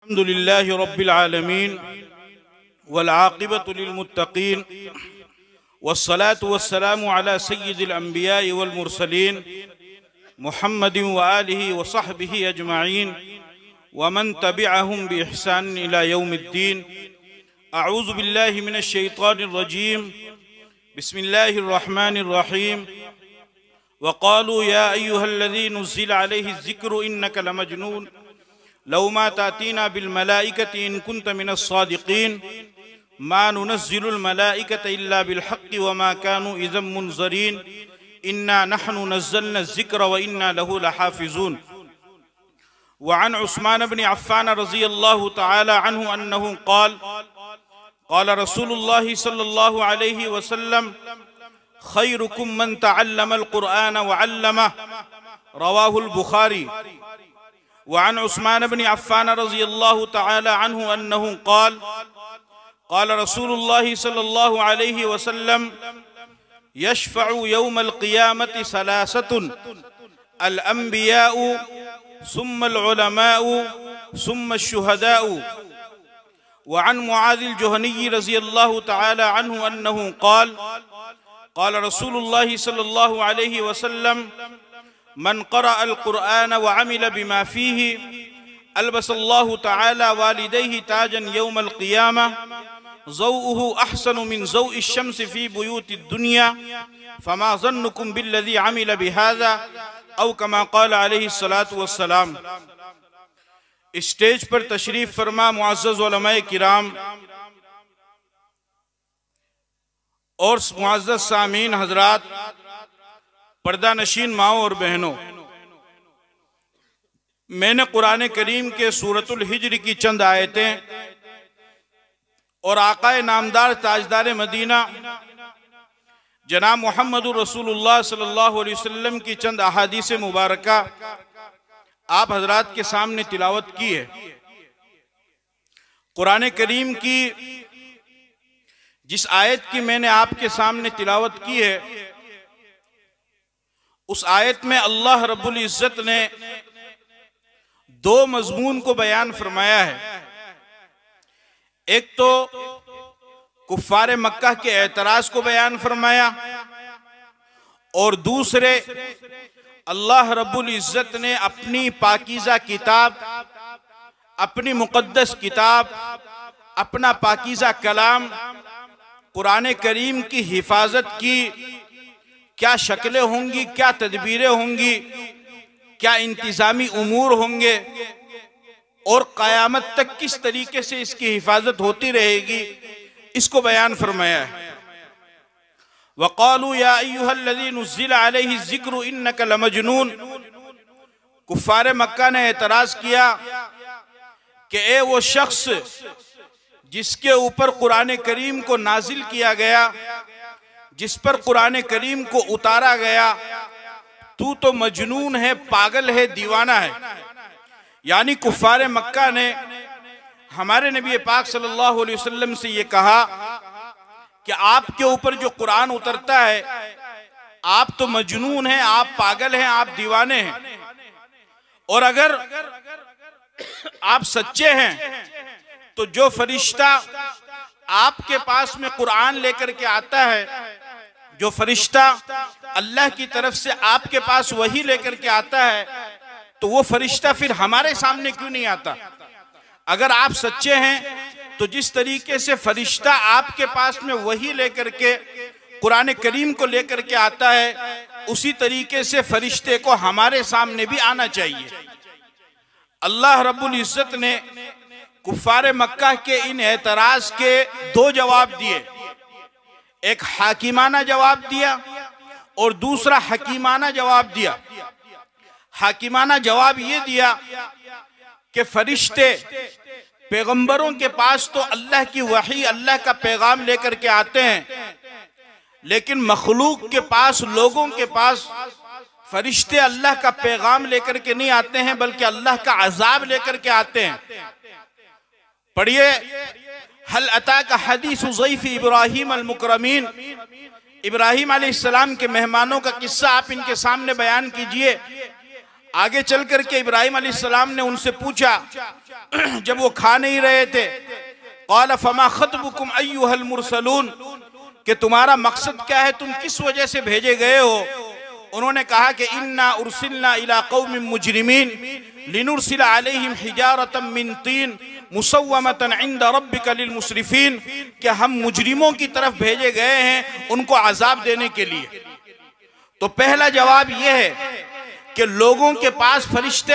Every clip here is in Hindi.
अल्हम्दुलिल्लाहि रब्बिल आलमीन वल आक़िबतु लिल मुत्तक़ीन वस्सलातु वस्सलामु अला सय्यिदिल अंबियाइ वल मुरसलीन मुहम्मदिन व आलिहि व सहबिहि अजमईन व मन तबिअहुम बि इहसान इला यौमिद्दीन। अऊज़ु बिल्लाहि मिनश शैतानिर रजीम। बिस्मिल्लाहिर रहमानिर रहीम। व क़ालू या अय्युहल्लज़ी नुज़्ज़िला अलैहि ज़िक्रु इन्नका लमजनून लौ मा तातीना बिल मलाइकति इन कुन्त मिनस सादिक़ीन मा नुनज़्ज़िलुल मलाइकत इल्ला बिल हक़्क़ि व मा कानू इज़म मुनज़रीन इन्ना नहनु नज़्ज़लना ज़िक्र व इन्ना लहु लहाफ़िज़ून। व अन उस्मान इब्न अफ़्फ़ान रज़ियल्लाहु तआला अन्हु अन्नहु क़ाल क़ाल रसूलुल्लाहि सल्लल्लाहु अलैहि वसल्लम खैरुकुम मन तअल्लमल क़ुरआन व अल्लमह रवाहुल बुखारी। व अन उस्मान इब्न अफ़्फ़ान रज़ियल्लाहु तआला अन्हु अन्नहु क़ाल क़ाल रसूलुल्लाहि सल्लल्लाहु अलैहि वसल्लम यशफ़अु यौमल क़ियामति सलासतुन अल अंबियाउ सुम्मल उलमाउ सुम्मश शुहदाउ। व अन मुआज़िल जुहनी रज़ियल्लाहु तआला अन्हु अन्नहु क़ाल क़ाल रसूलुल्लाहि सल्लल्लाहु अलैहि वसल्लम मन क़रअल क़ुरआन व अमिल बिमा फ़ीही अलबसल्लाहु तआला वालिदैहि ताजन यौमल क़ियामह ज़ौउहु अहसनु मिन ज़ौइश शम्स फ़ी बुयूतिद दुनिया फमा ज़न्नुकुम बिल्लज़ी अमिल बिहाज़ा औ कमा क़ाल अलैहिस्सलातु वस्सलाम। स्टेज पर तशरीफ़ फरमा मुअज़्ज़ज़ उलमाए किराम और मुअज़्ज़ज़ सामीन हज़रात, पर्दा नशीन माओ और बहनों, मैंने कुरान करीम के सूरतुल हिज्र की चंद आयतें और आकाए नामदार ताजदार मदीना जनाब मुहम्मदुर रसूलुल्लाह सल्लल्लाहु अलैहि वसल्लम की चंद अहादीस मुबारका आप हजरात के सामने तिलावत की है। कुरान करीम की जिस आयत की मैंने आपके सामने तिलावत की है, उस आयत में अल्लाह रब्बुल इज़्ज़त ने दो मज़मून को बयान फरमाया है। एक तो कुफ़ारे मक्का के एतराज़ को बयान फरमाया और दूसरे अल्लाह रब्बुल इज़्ज़त ने अपनी पाकीज़ा किताब, अपनी मुक़द्दस किताब, अपना पाकीज़ा कलाम कुरान करीम की हिफाजत की क्या शक्लें होंगी, क्या तदबीरें होंगी, क्या इंतज़ामी उमूर होंगे और क़यामत तक किस तरीके से इसकी हिफाजत होती रहेगी, इसको बयान फरमाया है। वक़ालू या अय्युहल्लज़ी नुज़्ज़िला अलैहि ज़िक्रु इन्नका लमजनून। कुफ़ारे मक्का ने एतराज़ किया कि ए वो शख्स जिसके ऊपर कुरान करीम को नाजिल किया गया, जिस पर कुरान करीम को उतारा गया, तू तो मजनून है, पागल है, दीवाना है। यानी कुफ़ारे मक्का ने हमारे नबी पाक सल्लल्लाहु अलैहि वसल्लम से ये कहा कि आपके ऊपर जो कुरान उतरता है, आप तो मजनून हैं, आप पागल हैं, आप दीवाने हैं। और अगर आप सच्चे हैं तो जो फरिश्ता आपके पास में कुरान लेकर के आता है, जो फरिश्ता अल्लाह की तरफ से आपके पास वही लेकर के आता है, तो वो फरिश्ता फिर हमारे सामने क्यों नहीं आता? अगर आप सच्चे हैं तो जिस तरीके से फरिश्ता आपके पास में वही लेकर के कुरान करीम को लेकर के आता है, उसी तरीके से फरिश्ते को हमारे सामने भी आना चाहिए। अल्लाह रब्बुल इज़्ज़त ने कुफ़ारे मक्का के इन एतराज़ के दो जवाब दिए। एक हाकिमाना जवाब दिया और दूसरा हकीमाना जवाब दिया। हाकिमाना जवाब ये दिया कि फरिश्ते पैगंबरों के पास तो अल्लाह की वही, अल्लाह का पैगाम लेकर के आते हैं, लेकिन मखलूक के पास, लोगों के पास फरिश्ते अल्लाह का पैगाम लेकर के नहीं आते हैं, बल्कि अल्लाह का अजाब लेकर के आते हैं। पढ़िए, हल अता का हदीस ज़ैफ़ इब्राहीम अल मुकरमीन, इब्राहीम अलैहिस्सलाम के मेहमानों का किस्सा आप इनके सामने बयान कीजिए। आगे चल करके इब्राहिम अलैहिस्सलाम ने उनसे पूछा, जब वो खा नहीं रहे थे, क़ाल फमा खत्बुकुम अय्युहल मुरसलून, कि तुम्हारा मकसद क्या है, तुम किस वजह से भेजे गए हो। उन्होंने कहा कि इन्ना उर्सिलना इला कौमिन मुजरिमीन लिनुरसिला अलैहिम हिजारतम मिन तीन मुसव्वमतन इंदा रब्बिका लिल मुसरिफीन, कि हम मुजरिमों की तरफ भेजे गए हैं उनको अजाब देने के लिए। तो पहला जवाब यह है कि लोगों के पास फरिश्ते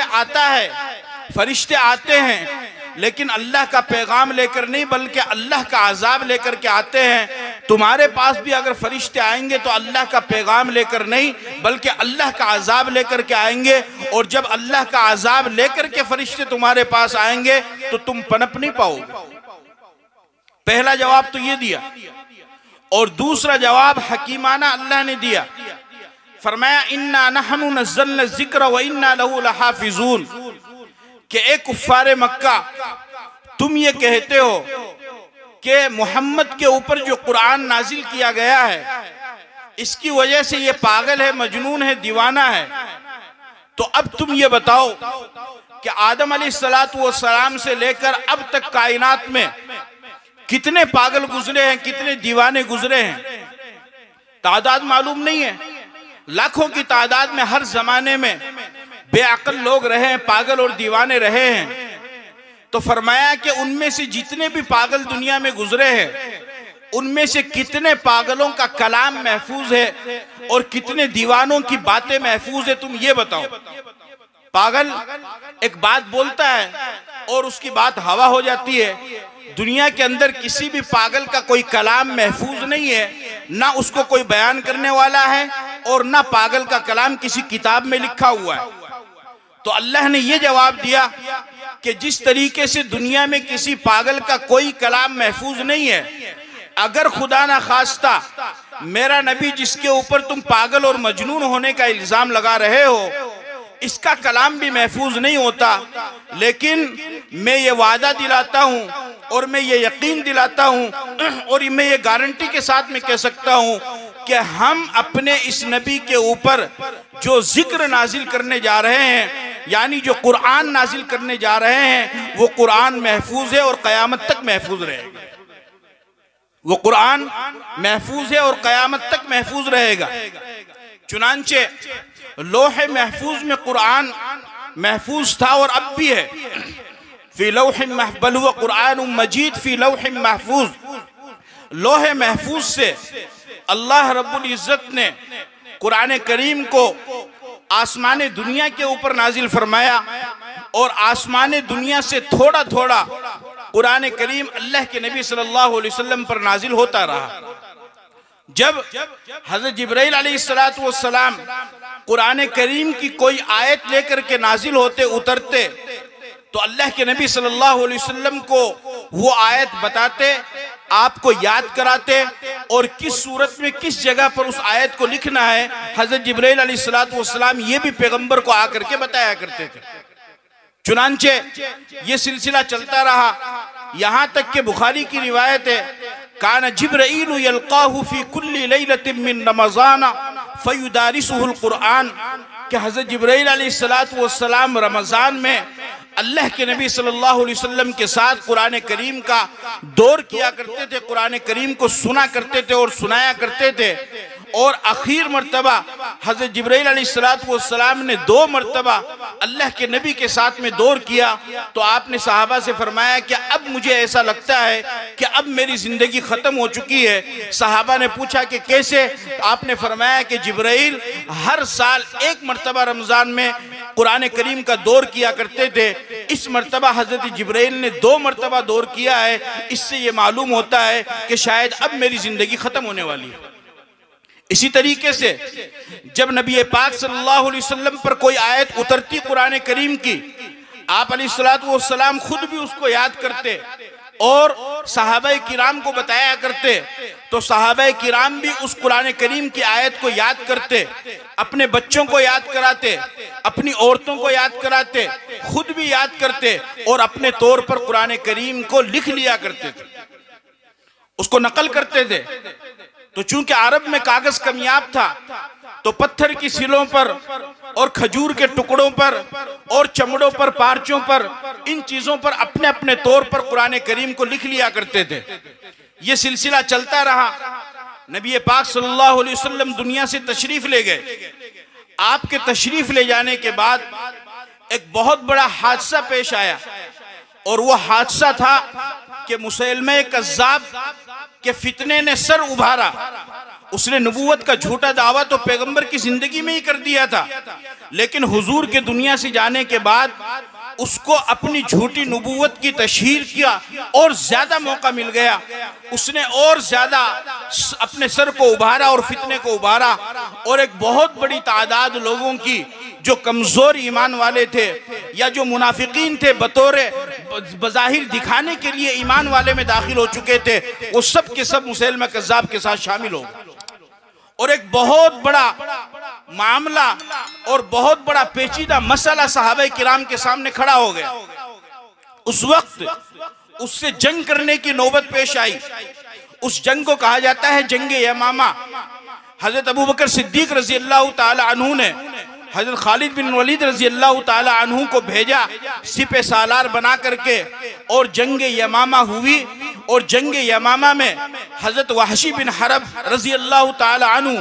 आते हैं लेकिन अल्लाह का पैगाम लेकर नहीं, बल्कि अल्लाह का अजाब लेकर के आते हैं। तुम्हारे पास भी अगर फरिश्ते आएंगे तो अल्लाह का पैगाम लेकर नहीं, बल्कि अल्लाह का अजाब लेकर के आएंगे। और जब अल्लाह का अजाब लेकर के फरिश्ते तुम्हारे पास आएंगे तो तुम पनप नहीं पाओगे। पहला जवाब तो ये दिया। और दूसरा जवाब हकीमाना अल्लाह ने दिया, फरमाया इन्ना नहनु नज़्ज़लना ज़िक्र व इन्ना लहू लहाफ़िज़ून, कि ए कुफ़ारे मक्का, तुम ये कहते हो कि मोहम्मद के ऊपर जो कुरान नाजिल किया गया है इसकी वजह से ये पागल है, मजनून है, दीवाना है। तो अब तुम ये बताओ कि आदम अलैहिस्सलाम से लेकर अब तक कायनात में कितने पागल गुजरे हैं, कितने दीवाने गुजरे हैं, तादाद मालूम नहीं है। लाखों की तादाद में हर जमाने में बेअक्ल लोग रहे हैं, पागल और दीवाने रहे हैं। तो फरमाया कि उनमें से जितने भी पागल दुनिया में गुजरे हैं उनमें से कितने पागलों का कलाम महफूज है और कितने दीवानों की बातें महफूज है, तुम ये बताओ। पागल एक बात बोलता है और उसकी बात हवा हो जाती है। दुनिया के अंदर किसी भी पागल का कोई कलाम महफूज नहीं है, ना उसको कोई बयान करने वाला है और ना पागल का कलाम किसी किताब में लिखा हुआ है। तो अल्लाह ने यह जवाब दिया कि जिस तरीके से दुनिया में किसी पागल का कोई कलाम महफूज नहीं है, अगर खुदा ना खास्ता मेरा नबी जिसके ऊपर तुम पागल और मजनून होने का इल्जाम लगा रहे हो, इसका कलाम भी महफूज नहीं होता। लेकिन मैं ये वादा दिलाता हूँ और मैं ये यकीन दिलाता हूँ और मैं ये गारंटी के साथ में कह सकता हूँ कि हम अपने इस नबी के ऊपर जो जिक्र नाजिल करने जा रहे हैं, यानी जो कुरान नाजिल करने जा रहे हैं, वो कुरान महफूज है और क़यामत तक महफूज रहेगा। वो कुरान महफूज है और क़यामत तक महफूज रहेगा। चुनांचे लोहे महफूज में कुरान महफूज था और अब भी है। फी लौह बल हुवा कुरान मजीद फी लौह महफूज। लोहे महफूज से अल्लाह रब्बुल इज्जत ने कुरान करीम को आसमान दुनिया के ऊपर नाजिल फरमाया और आसमान दुनिया से थोड़ा थोड़ा कुरान करीम अल्लाह के नबी सल्लल्लाहु अलैहि वसल्लम पर नाजिल होता रहा। जब हज़रत जिब्राइल अलैहिस्सलातु वस्सलाम कुरान करीम की कोई आयत लेकर के नाजिल होते उतरते तो अल्लाह के नबी सल्लल्लाहु अलैहि वसल्लम को वो आयत बताते, आपको याद कराते और किस सूरत में किस जगह पर उस आयत को लिखना है, हज़रत जिब्राइल अलैहिस्सलातु वस्सलाम ये भी पैगंबर को आकर के बताया करते थे। चुनांचे ये सिलसिला चलता रहा, यहाँ तक कि बुखारी की रिवायत है, कान जिब्राइल यल्काहु फी कुल्ली लैलतिन मिन रमज़ान फयुदारिसुहुल कुरान, कि हज़रत जिब्राइल अलैहिस्सलातु वस्सलाम रमज़ान में अल्लाह के नबी सल्लल्लाहु अलैहि वसल्लम के साथ कुरान करीम का दौर किया करते थे, कुरान करीम को सुना करते थे और सुनाया करते थे। और आखिर मर्तबा हज़रत जिब्राइल अलैहिस्सलातु वस्सलाम ने 2 मर्तबा अल्लाह के नबी के साथ में दौर किया। तो आपने सहाबा से फरमाया कि अब मुझे ऐसा लगता है कि अब मेरी ज़िंदगी ख़त्म हो चुकी है। सहाबा ने पूछा कि कैसे? आपने फरमाया कि जिब्राइल हर साल 1 मर्तबा रमज़ान में कुरान करीम का दौर किया करते थे, इस मर्तबा हज़रत जिब्राइल ने 2 मर्तबा दौर किया है। इससे ये मालूम होता है कि शायद अब मेरी ज़िंदगी ख़त्म होने वाली है। इसी तरीके से जब नबी पाक सल्लल्लाहु अलैहि वसल्लम पर कोई आयत उतरती कुरान करीम की, आप अलैहिस्सलातु वस्सलाम खुद भी उसको याद करते और सहाबाए किराम को बताया करते, तो सहाबाए किराम भी उस कुरान करीम की आयत को याद करते, अपने बच्चों को याद कराते, अपनी औरतों को याद कराते, खुद भी याद करते और अपने तौर पर कुरान करीम को लिख लिया करते थे, उसको नकल करते थे। तो चूंकि अरब में कागज कमियाब था तो पत्थर की सिलों पर और खजूर के टुकड़ों पर और चमड़ों पर, पार्चों पर, इन चीजों पर अपने अपने तौर पर कुरान करीम को लिख लिया करते थे। ये सिलसिला चलता रहा। नबी पाक सल्लल्लाहु अलैहि वसल्लम दुनिया से तशरीफ ले गए। आपके तशरीफ ले जाने के बाद एक बहुत बड़ा हादसा पेश आया, और वो हादसा था कि मुसैलमे कज़्ज़ाब के फितने ने सर उभारा। उसने नबूवत का झूठा दावा तो पैगंबर की जिंदगी में ही कर दिया था, लेकिन हुजूर के दुनिया से जाने के बाद उसको अपनी झूठी नबूवत की तशहीर किया और ज्यादा मौका मिल गया। उसने और ज्यादा अपने सर को उभारा और फितने को उभारा, और एक बहुत बड़ी तादाद लोगों की जो कमजोर ईमान वाले थे या जो मुनाफिकीन थे, बतौर बज़ाहिर दिखाने के लिए ईमान वाले में दाखिल हो चुके थे, वो सब के सब मुसैलमा कज़्ज़ाब के साथ शामिल हो गए। और एक बहुत बड़ा मामला और बहुत बड़ा पेचीदा मसला सहाबा किराम के सामने खड़ा हो गया। उस वक्त उससे जंग करने की नौबत पेश आई। उस जंग को कहा जाता है जंगे यमामा। हजरत अबू बकर सिद्दीक रजी अल्लाह ताला अन्हु ने हजरत खालिद बिन वलीद रजी अल्लाह ताला अन्हु को भेजा सिपह सालार बना करके, और जंगे यमामा हुई। और जंगे यमामा में हजरत वहशी बिन हरब रजी अल्लाह ताला अन्हु,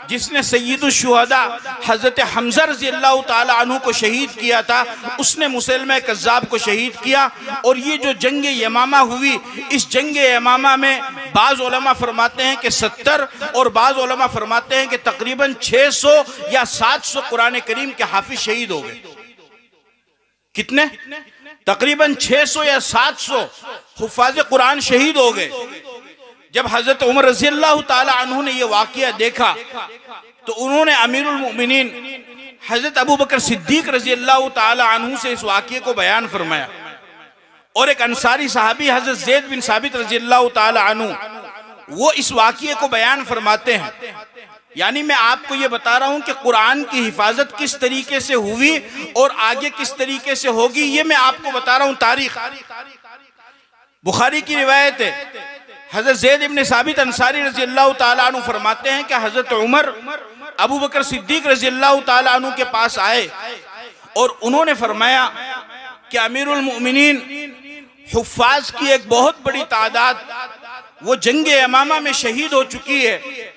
जिसने सय्यदुश शुहदा हजरत हमजा रजी अल्लाह ताला अन्हु को शहीद किया था, उसने मुसैलमा कज़्ज़ाब को शहीद किया। और ये जो जंगे यमामा हुई, इस जंगे यमामा में बाज़ उलमा फरमाते हैं कि 70 और बाज़ उलमा फरमाते हैं कि तकरीबन 600 या 700 कुरान करीम के हाफिज शहीद हो गए। कितने? तकरीबन 600 या 700 हुफ़ाज़ कुरान शहीद हो गए। जब हजरत उमर रज़ी अल्लाह ताला अन्हु ने यह वाक़या देखा, तो उन्होंने अमीरुल मोमिनीन हजरत अबू बकर सिद्दीक रज़ी अल्लाह ताला अन्हु से इस वाक़ये को बयान फरमाया। और एक अंसारी सहाबी हजरत ज़ैद बिन साबित रज़ी अल्लाह ताला अन्हु, वो इस वाक़ये को बयान फरमाते हैं। यानी मैं आपको ये बता रहा हूं कि कुरान की हिफाजत किस तरीके से हुई और आगे किस तरीके से होगी, ये मैं आपको बता रहा हूं तारीख। बुखारी की रिवायत है, हजरत ज़ैद इब्न साबित अंसारी रज़ी अल्लाह ताला अन्हु फरमाते हैं कि हजरत उमर अबू बकर सिद्दीक रज़ी अल्लाह ताला अन्हु के पास आए और उन्होंने फरमाया कि अमीरुल मोमिनीन, हुफ़ाज़ की एक बहुत बड़ी तादाद वो जंगे यमामा में शहीद हो चुकी है।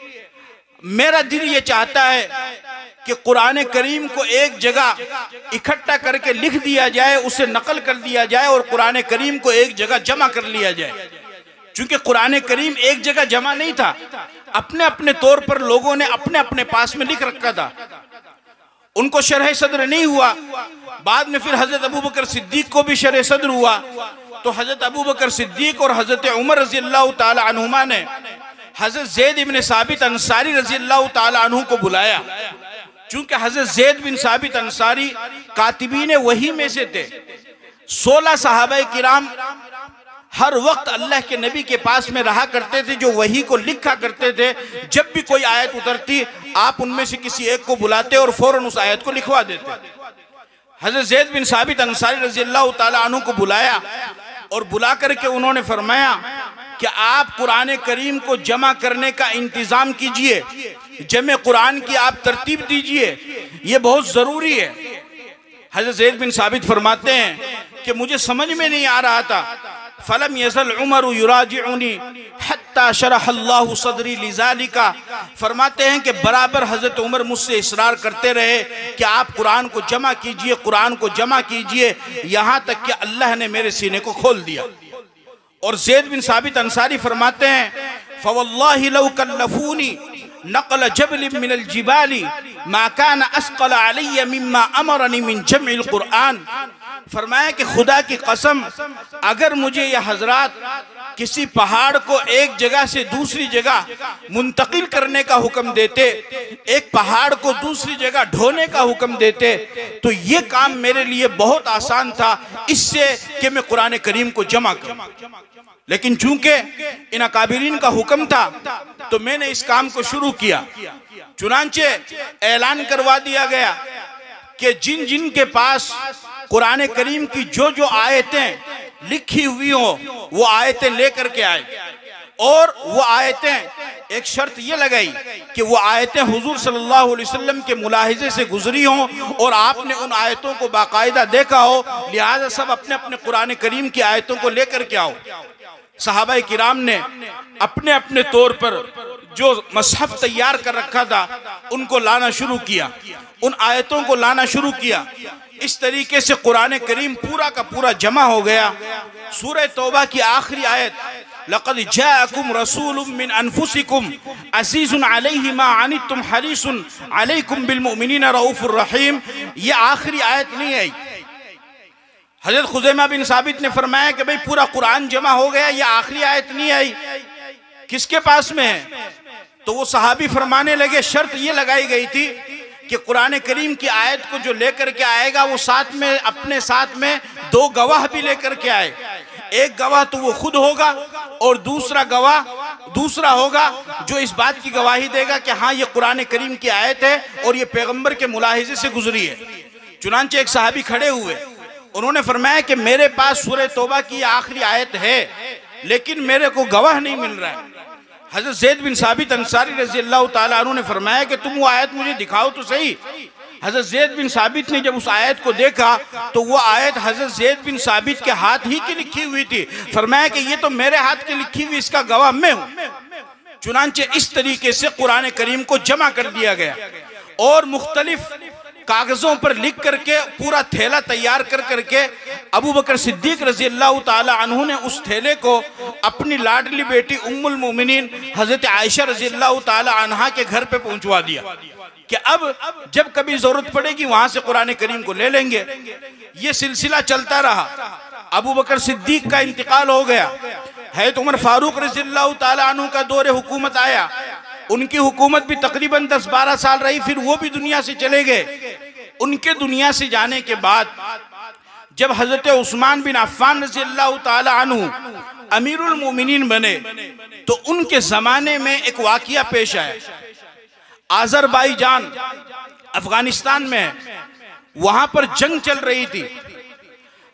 मेरा दिल ये चाहता है कि कुरान करीम को एक जगह इकट्ठा करके लिख दिया जाए, उसे नकल कर दिया जाए और कुरान करीम को एक जगह जमा कर लिया जाए। चूंकि कुरान करीम एक जगह जमा नहीं था, अपने अपने तौर पर लोगों ने अपने अपने पास में लिख रखा था, उनको शरह सद्र नहीं हुआ। बाद में फिर हजरत अबू बकर सिद्दीक को भी शरह सद्र हुआ, तो हजरत अबू बकर सिद्दीक और हजरत उमर रज़ी अल्लाह ताला अन्हुमा ने हजरत ज़ैद इब्न साबित अंसारी रज़ी अल्लाह ताला अन्हु को बुलाया। चूंकि हजरत ज़ैद बिन साबित अंसारी कातिबीन वही में से थे। 16 सहाबाए किराम हर वक्त अल्लाह के नबी के पास में रहा करते थे, जो वही को लिखा करते थे। जब भी कोई आयत उतरती, आप उनमें से किसी एक को बुलाते और फौरन उस आयत को लिखवा देते। हजरत ज़ैद बिन साबित अंसारी रज़ी अल्लाह ताला अन्हु को बुलाया और बुला करके उन्होंने फरमाया कि आप कुरान करीम को जमा करने का इंतजाम कीजिए, जमे कुरान की आप तरतीब दीजिए, ये बहुत जरूरी है। हजरत ज़ैद बिन साबित फरमाते हैं कि मुझे समझ में नहीं आ रहा था। फलम यज़ल उमर युराजिउनी हत्ता शरह अल्लाहु सदरी लिज़ालिका। फरमाते हैं कि बराबर हजरत उमर मुझसे इसरार करते रहे कि आप कुरान को जमा कीजिए, कुरान को जमा कीजिए, यहाँ तक कि अल्लाह ने मेरे सीने को खोल दिया। और ज़ैद बिन साबित अंसारी फरमाते हैं फवल्लाहि लौ कल्लफूनी नक़ल जबल मिनल जिबाली मा कान अस्क़ल अलैया मिम्मा अमरनी मिन जम्इल कुरान। फरमाया कि खुदा की कसम, अगर मुझे यह हजरात किसी पहाड़ को एक जगह से दूसरी जगह मुंतकिल करने का हुक्म देते, एक पहाड़ को दूसरी जगह ढोने का हुक्म देते, तो ये काम मेरे लिए बहुत आसान था इससे कि मैं कुरान करीम को जमा करूं। लेकिन चूंकि इन अकाबिरीन का हुक्म था तो मैंने इस काम को शुरू किया। चुनांचे ऐलान करवा दिया गया कि जिन जिन के पास कुरान करीम की जो जो आयतें लिखी हुई हो वो आयतें लेकर के आए, और वो आयतें एक शर्त ये लगाई कि वो आयतें हुजूर सल्लल्लाहु अलैहि वसल्लम के मुलाहिजे से गुजरी हों और आपने उन आयतों को बाकायदा देखा हो, लिहाजा सब अपने अपने कुरान करीम की आयतों को लेकर के आओ। सहाबा किराम ने अपने अपने तौर पर जो मसहफ तैयार कर रखा था उनको लाना शुरू किया, उन आयतों को लाना शुरू किया। इस तरीके से कुरान करीम पूरा का पूरा जमा हो गया। सूरह तौबा की आखिरी आयत, लक़द जाअकुम रसूलुम मिन अनफुसिकुम अज़ीज़ुन अलैहि मा अनित्तुम हरीसुन अलैकुम बिल मुमिनीना रऊफ़ुर रहीम, ये आखिरी आयत नहीं आई। हजरत खुज़ैमा बिन साबित ने फरमाया कि भाई पूरा कुरान जमा हो गया, ये आखिरी आयत नहीं आई, किसके पास में है? तो वो सहाबी फरमाने लगे शर्त ये लगाई गई थी कि कुरान करीम की आयत को जो लेकर के आएगा वो साथ में अपने साथ में दो गवाह भी लेकर के आए। एक गवाह तो वो खुद होगा और दूसरा गवाह दूसरा होगा जो इस बात की गवाही देगा कि हाँ ये कुरान करीम की आयत है और ये पैगंबर के मुलाहिजे से गुजरी है। चुनांचे एक सहाबी खड़े हुए, उन्होंने फरमाया कि मेरे पास सूरह तौबा की आखिरी आयत है लेकिन मेरे को गवाह नहीं मिल रहा है। हजरत ज़ैद बिन साबित अंसारी रज़ी अल्लाह ताला अन्हु ने फरमाया कि तुम वो आयत मुझे दिखाओ तो सही। हजरत ज़ैद बिन साबित ने जब उस आयत को देखा तो वो आयत हजरत ज़ैद बिन साबित के हाथ ही की लिखी हुई थी। फरमाया कि ये तो मेरे हाथ की लिखी हुई, इसका गवाह मैं हूँ। चुनांचे इस तरीके से कुरान करीम को जमा कर दिया गया और मुख्तलिफ कागजों पर लिख करके पूरा थैला तैयार कर करके अबू बकर सिद्दीक रज़ी अल्लाह ताला अन्हु ने उस थैले को अपनी लाडली बेटी उम्मुल मोमिनीन हजरत आयशा रज़ी अल्लाह ताला अन्हा के घर पे पहुंचवा दिया कि अब जब कभी जरूरत पड़ेगी वहां से कुरान करीम को ले लेंगे। ये सिलसिला चलता रहा। अबू बकर सिद्दीक का इंतकाल हो गया, है तो उमर फारूक रज़ी अल्लाह ताला अन्हु का दौर हुकूमत आया। उनकी हुकूमत भी तकरीबन 10-12 साल रही, फिर वो भी दुनिया से चले गए। उनके दुनिया से जाने के बाद जब हजरत उस्मान बिन अफ़्फ़ान रज़ी अल्लाह ताला अन्हु अमीरुल मोमिनीन बने तो उनके जमाने में एक वाक़िया पेश आया। आज़रबाईजान अफगानिस्तान में, वहां पर जंग चल रही थी।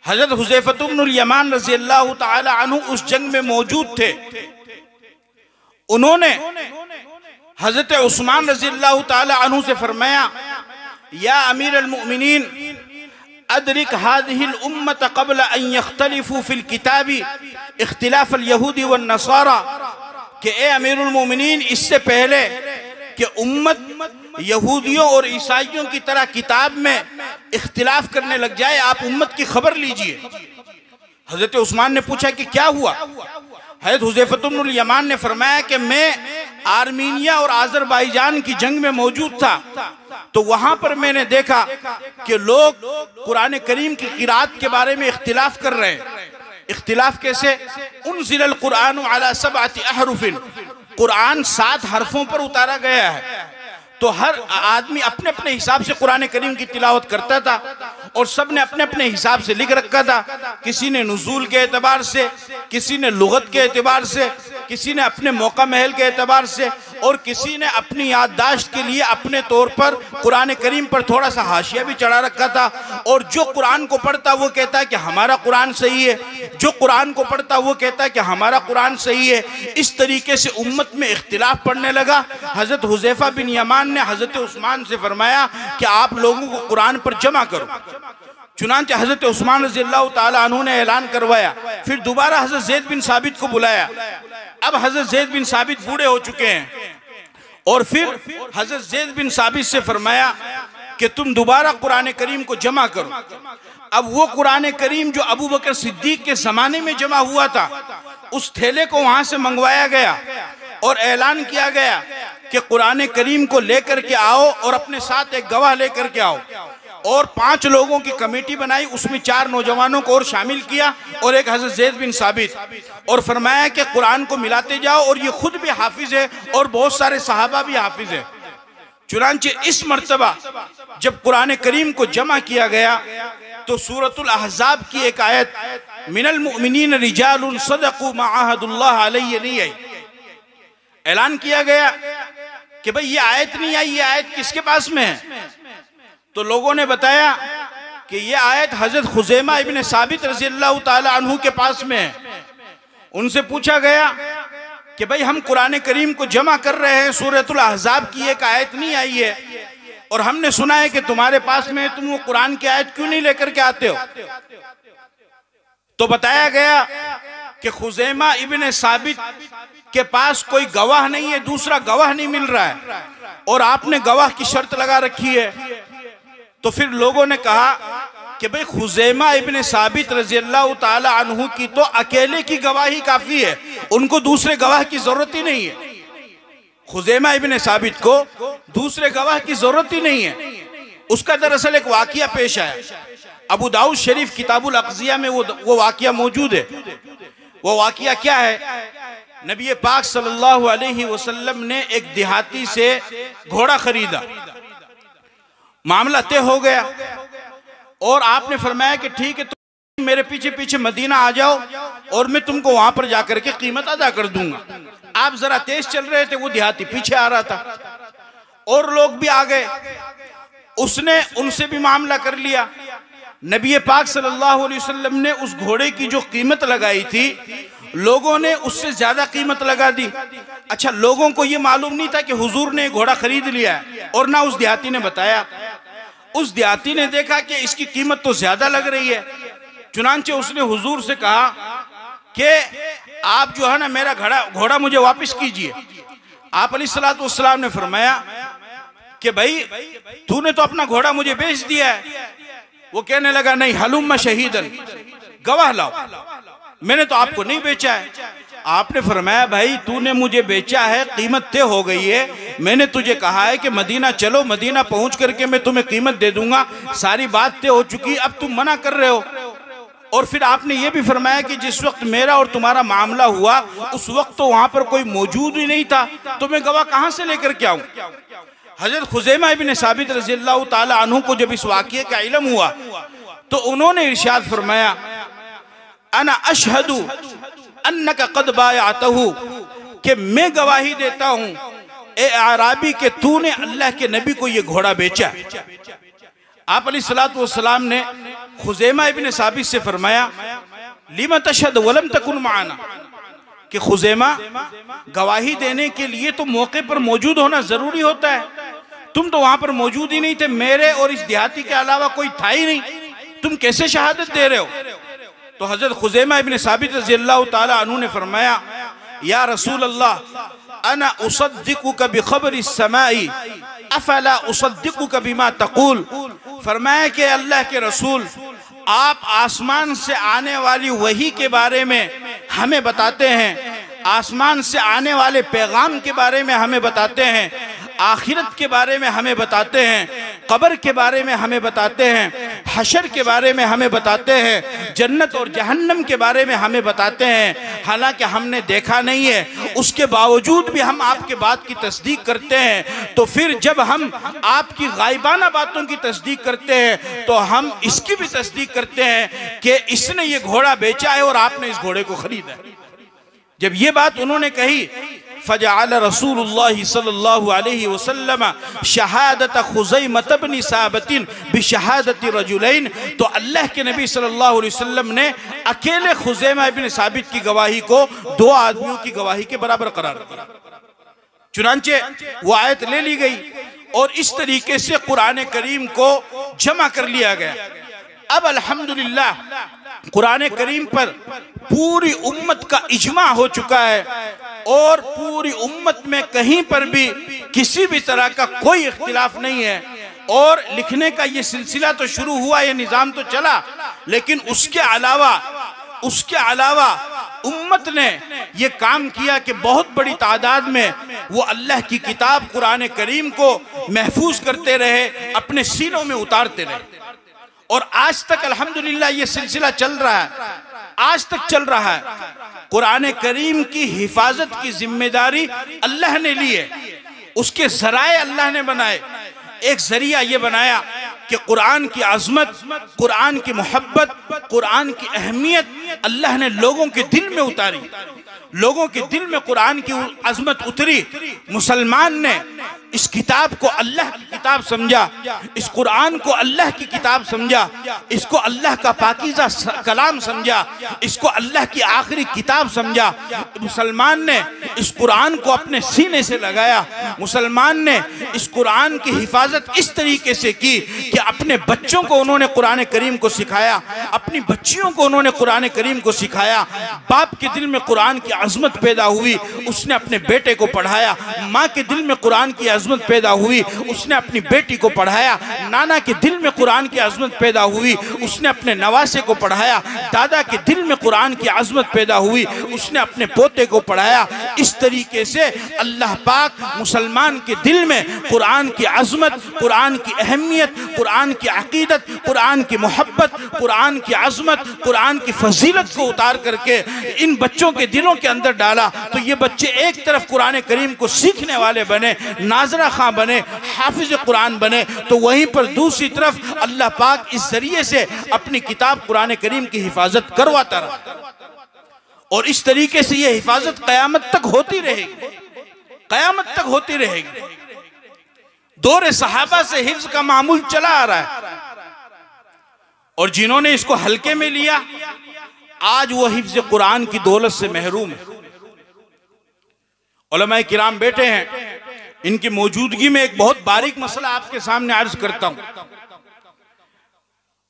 हजरत हुज़ैफ़ा इब्नुल यमान रज़ी अल्लाह ताला अन्हु उस जंग में मौजूद थे। उन्होंने हजरत उस्मान रज़ी अल्लाह ताला अन्हु से फरमाया, या अमीर अल-मुमिनीन अदरिक हादिहिल उम्मत क़ब्ल अन यख्तलिफू फिल किताबी इख्तिलाफ अल-यहूदी वन नसारा, कि ए अमीरुल मोमिनीन इससे पहले कि उम्मत यहूदियों और ईसाइयों की तरह किताब में इख्तिलाफ करने लग जाए, आप उम्मत की खबर लीजिए। हजरत उस्मान ने पूछा कि क्या हुआ? हजरत हुज़ैफ़ा इब्नुल यमान ने फरमाया कि मैं आर्मीनिया और आज़रबाईजान की जंग में मौजूद था तो वहां पर मैंने देखा कि लोग कुरान करीम की क़िराअत के बारे में इख्तिलाफ कर रहे हैं। इख्तिलाफ कैसे? उन्ज़िलल कुरान अला सबअति अहरुफिन, कुरान 7 हरफों पर उतारा गया है। तो हर आदमी अपने अपने हिसाब से कुरान करीम की तिलावत करता था और सब ने अपने अपने हिसाब से लिख रखा था। किसी ने नुज़ूल के एतबार से, किसी ने लुगत के एतबार से, किसी ने अपने मौका महल के एतबार से और किसी ने अपनी याददाश्त के लिए अपने तौर पर कुरान करीम पर थोड़ा सा हाशिया भी चढ़ा रखा था। और जो कुरान को पढ़ता वो कहता है कि हमारा कुरान सही है, जो कुरान को पढ़ता वो कहता है कि हमारा कुरान सही है। इस तरीके से उम्मत में इख्तिलाफ पड़ने लगा। हज़रत हुज़ैफ़ा बिन यमान ने हज़रत उस्मान से फरमाया कि आप लोगों को कुरान पर जमा करो। चुनांचे हज़रत उस्मान रज़ी अल्लाह ताला अन्हु ने ऐलान करवाया। फिर दोबारा हज़रत ज़ैद बिन साबित को बुलाया। अब हज़रत ज़ैद बिन साबित बूढ़े हो चुके हैं और फिर हज़रत ज़ैद बिन साबित से फरमाया कि तुम दोबारा कुरान करीम को जमा करो। अब वो कुरान करीम जो अबू बकर सिद्दीक के ज़माने में जमा हुआ था उस थैले को वहां से मंगवाया गया और ऐलान किया गया कि कुरान करीम को लेकर के आओ और अपने साथ एक गवाह लेकर के आओ। और 5 लोगों की कमेटी बनाई, उसमें 4 नौजवानों को और शामिल किया और एक हज़रत ज़ैद बिन साबित, और फरमाया कि कुरान को मिलाते जाओ और ये खुद भी हाफिज है और बहुत सारे सहाबा भी हाफिज है। चुनांचे इस मर्तबा जब कुरान करीम को जमा किया गया तो सूरतुल अहज़ाब की एक आयत मिनल मुमिनीन रिजालुन सदक़ू मा अहदुल्लाह अलैहि नहीं आई। ऐलान किया गया कि भाई ये आयत नहीं आई, ये आयत किसके पास में है? तो लोगों ने बताया कि ये आयत हजरत खुज़ैमा इब्न साबित रज़ी अल्लाह ताला अन्हु के पास में है। उनसे पूछा गया कि भाई हम कुरान करीम को जमा कर रहे हैं, सूरतुल अहज़ाब की एक आयत नहीं आई है और हमने सुना है कि तुम्हारे पास में, तुम वो कुरान की आयत क्यों नहीं लेकर के आते हो? तो बताया गया कि खुज़ैमा इब्न साबित के पास कोई गवाह नहीं है, दूसरा गवाह नहीं मिल रहा है और आपने गवाह की शर्त लगा रखी है। तो फिर लोगों ने कहा कि भाई खुज़ैमा इब्न साबित रज़ियल्लाहु ताला अन्हु की तो अकेले की गवाही काफी है, उनको दूसरे गवाह की जरूरत ही नहीं है। खुज़ैमा इब्न साबित को दूसरे गवाह की जरूरत ही नहीं है। उसका दरअसल एक वाकया पेश आया, अबू दाऊद शरीफ किताबुल अक़ज़िया में वो वाकया मौजूद है। वो वाकया क्या है? नबी पाक सल्लल्लाहु अलैहि वसल्लम ने एक देहाती से घोड़ा खरीदा, मामला तय हो गया और आपने फरमाया कि ठीक है, तुम मेरे पीछे पीछे मदीना आ जाओ और मैं तुमको वहां पर जाकर के कीमत अदा कर दूंगा। आप जरा तेज चल रहे थे, वो देहाती पीछे आ रहा था और लोग भी आ गए, उसने उनसे भी मामला कर लिया। नबी पाक सल्लल्लाहु अलैहि वसल्लम ने उस घोड़े की जो कीमत लगाई थी, लोगों ने उससे ज्यादा कीमत लगा दी। अच्छा, लोगों को ये मालूम नहीं था कि हुजूर ने घोड़ा खरीद लिया है और ना उस देहाती ने बताया। उस देहाती ने देखा कि इसकी कीमत तो ज्यादा लग रही है, चुनांचे उसने हुजूर से कहा कि आप जो है ना मेरा घोड़ा मुझे वापस कीजिए। आप अलैहिस्सलातु वस्सलाम ने फरमाया कि भाई तूने तो अपना घोड़ा मुझे बेच दिया है। वो कहने लगा नहीं, हलुम्मा शहीदन, गवाह लाओ, मैंने तो आपको नहीं बेचा है। आपने फरमाया भाई तूने मुझे बेचा है, कीमत तय हो गई है, मैंने तुझे कहा है कि मदीना चलो, मदीना पहुंच करके मैं तुम्हें कीमत दे दूंगा, सारी बात तय हो चुकी, अब तुम मना कर रहे हो। और फिर आपने ये भी फरमाया कि जिस वक्त मेरा और तुम्हारा मामला हुआ उस वक्त तो वहां पर कोई मौजूद ही नहीं था, तो मैं गवाह कहां से लेकर के आऊं? हजरत खुज़ैमा इब्न साबित रज़ियल्लाहु ताला अन्हु को जब इस वाक़ये का इल्म हुआ तो उन्होंने इरशाद फरमाया, अना अशहदु अन्नका क़द बायअतहु, कि मैं गवाही देता हूं ए आराबी के तूने अल्लाह के नबी को ये घोड़ा बेचा। आप अलैहिस्सलातु वस्सलाम ने खुज़ैमा इब्न साबित से फरमाया, लिमा तशहद वलम तकुन माना, कि खुज़ैमा गवाही देने के लिए तो मौके पर मौजूद होना जरूरी होता है, तुम तो वहां पर मौजूद ही नहीं थे, मेरे और इस देहाती के अलावा कोई था ही नहीं, तुम कैसे शहादत दे रहे हो? तो हजरत खुज़ैमा इब्न साबित रज़ियल्लाहु ताला अन्हु ने फरमाया, या रसूल अल्लाह, अना उसद्दिकुका बिखबरि समाई अफला उसद्दिकुका बिमा तक़ूल। फरमाया कि अल्लाह के रसूल, आप आसमान से आने वाली वही के बारे में हमें बताते हैं, आसमान से आने वाले पैगाम के बारे में हमें बताते हैं, आखिरत के बारे में हमें बताते हैं, कब्र के बारे में हमें बताते हैं, हशर के बारे में हमें बताते हैं, जन्नत और जहन्नम के बारे में हमें बताते हैं। हालांकि हमने देखा नहीं है, उसके बावजूद भी हम आपके बात की तस्दीक करते हैं। तो फिर जब हम आपकी गायबाना बातों की तस्दीक करते हैं तो हम इसकी भी तस्दीक करते हैं कि इसने ये घोड़ा बेचा है और आपने इस घोड़े को खरीदा है। जब ये बात उन्होंने कही, फजअल रसूलुल्लाह सल्लल्लाहु अलैहि वसल्लम शहादत खुज़ैमा इब्न साबित बिशहादत रजुलैन, तो अल्लाह के नबी सल्लल्लाहु अलैहि वसल्लम ने अकेले खुज़ैमा इब्न साबित की गवाही को दो आदमियों की गवाही के बराबर करार दिया। चुनांचे वो आयत ले ली गई और इस तरीके से कुरान करीम को जमा कर लिया गया। अब अल्हम्दुलिल्लाह कुरान करीम पर पूरी उम्मत का इजमा हो चुका है और पूरी उम्मत में कहीं पर भी किसी भी तरह का कोई इख्तिलाफ नहीं है। और लिखने का ये सिलसिला तो शुरू हुआ, ये निज़ाम तो चला, लेकिन उसके अलावा उम्मत ने ये काम किया कि बहुत बड़ी तादाद में वो अल्लाह की किताब कुरान करीम को महफूज करते रहे, अपने सीनों में उतारते रहे। और आज तक अल्हम्दुलिल्लाह ये सिलसिला चल रहा है, आज तक चल रहा है। कुरान करीम की हिफाजत की जिम्मेदारी अल्लाह ने ली है, उसके ज़राए अल्लाह ने बनाए। एक जरिया ये बनाया कि कुरान की अजमत, कुरान की मोहब्बत, कुरान की अहमियत अल्लाह ने लोगों के दिल में उतारी, लोगों के दिल में कुरान की अजमत उतरी। मुसलमान ने इस किताब को अल्लाह की किताब समझा, इस कुरान को अल्लाह की किताब समझा, इसको अल्लाह का पाकीज़ा कलाम समझा, इसको अल्लाह की आखिरी किताब समझा, मुसलमान ने इस कुरान को अपने सीने से लगाया। मुसलमान ने इस कुरान की हिफाजत इस तरीके से की कि अपने बच्चों को उन्होंने कुरान करीम को सिखाया, अपनी बच्चियों को उन्होंने कुरान करीम को सिखाया। बाप के दिल में कुरान की अजमत पैदा हुई, उसने अपने बेटे को पढ़ाया। माँ के दिल में कुरान की अजमत पैदा हुई, उसने अपनी बेटी को पढ़ाया। नाना के दिल में कुरान की अजमत पैदा हुई, उसने अपने नवासे को पढ़ाया। दादा के दिल में कुरान की अजमत पैदा हुई, उसने अपने पोते को पढ़ाया। इस तरीके से अल्लाह पाक मुसलमान के दिल में कुरान की अजमत, कुरान की अहमियत, कुरान की अकीदत, कुरान की मोहब्बत, कुरान की अजमत, कुरान की फजीलत को उतार करके इन बच्चों के दिलों के अंदर डाला। तो ये बच्चे एक तरफ कुरान करीम को सीखने वाले बने, नाजरा खां बने, हाफिज कुरान बने, तो वहीं पर दूसरी तरफ अल्लाह पाक इस जरिए से अपनी किताब कुरान करीम की हिफाजत करवाता रहा। और इस तरीके से ये हिफाजत कयामत तक होती रहेगी, कयामत तक होती रहेगी। दौरे सहाबा से हिफ्ज का मामूल चला आ रहा है, और जिन्होंने इसको हल्के में लिया आज वो हिफ्ज कुरान की दौलत से महरूम है। उलमाए किराम बैठे हैं, इनकी मौजूदगी में एक बहुत बारीक मसला आपके सामने अर्ज करता हूं।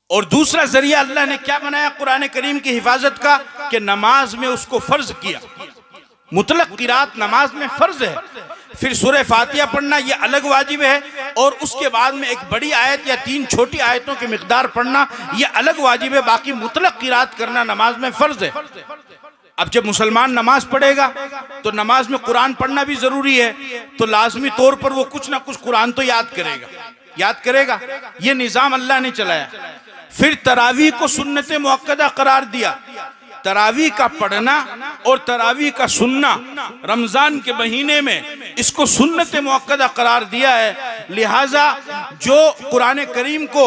और दूसरा जरिया अल्लाह ने क्या बनाया कुरान करीम की हिफाजत का, कि नमाज में उसको फर्ज किया। मुतलक किरात नमाज में फर्ज है, फिर सूरह फातिहा पढ़ना ये अलग वाजिब है, और उसके बाद में एक बड़ी आयत या 3 छोटी आयतों की मिकदार पढ़ना ये अलग वाजिब है। बाकी मुतलक किरात करना नमाज में फर्ज है। अब जब मुसलमान नमाज पढ़ेगा तो नमाज में कुरान पढ़ना भी जरूरी है, तो लाजमी तौर पर वो कुछ ना कुछ कुरान तो याद करेगा, याद करेगा। ये निज़ाम अल्लाह ने चलाया। फिर तरावी को सुन्नत मुअक्कदा करार दिया। तरावी का पढ़ना और तरावी का सुनना रमजान के महीने में इसको सुन्नत मुअक्कदा करार दिया है। लिहाजा जो कुरान करीम को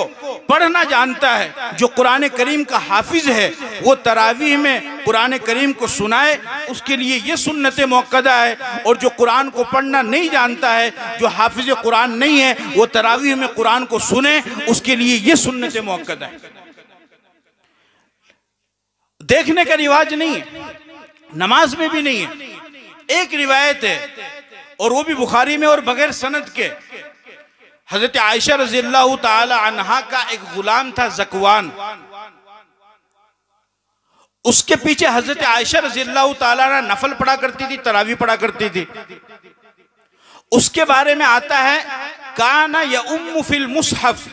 पढ़ना जानता है, जो कुरान करीम का हाफिज है, वो तरावी में कुरान करीम को सुनाए, उसके लिए ये सुन्नत मुअक्कदा है। और जो कुरान को पढ़ना नहीं जानता है, जो हाफिज कुरान नहीं है, वो तरावी में कुरान को सुने, उसके लिए ये सुन्नत मुअक्कदा है। देखने का रिवाज नहीं है, नमाज में भी नहीं है। एक रिवायत है, और वो भी बुखारी में और बगैर सनद के, हजरत आयशा रज़ियल्लाहु ताला अन्हा का एक गुलाम था ज़कवान। उसके पीछे हजरत आयशा रज़ियल्लाहु ताला अन्हा नफल पढ़ा करती थी, तरावी पढ़ा करती थी। उसके बारे में आता है काना यउम्मु फिल मुसहफ,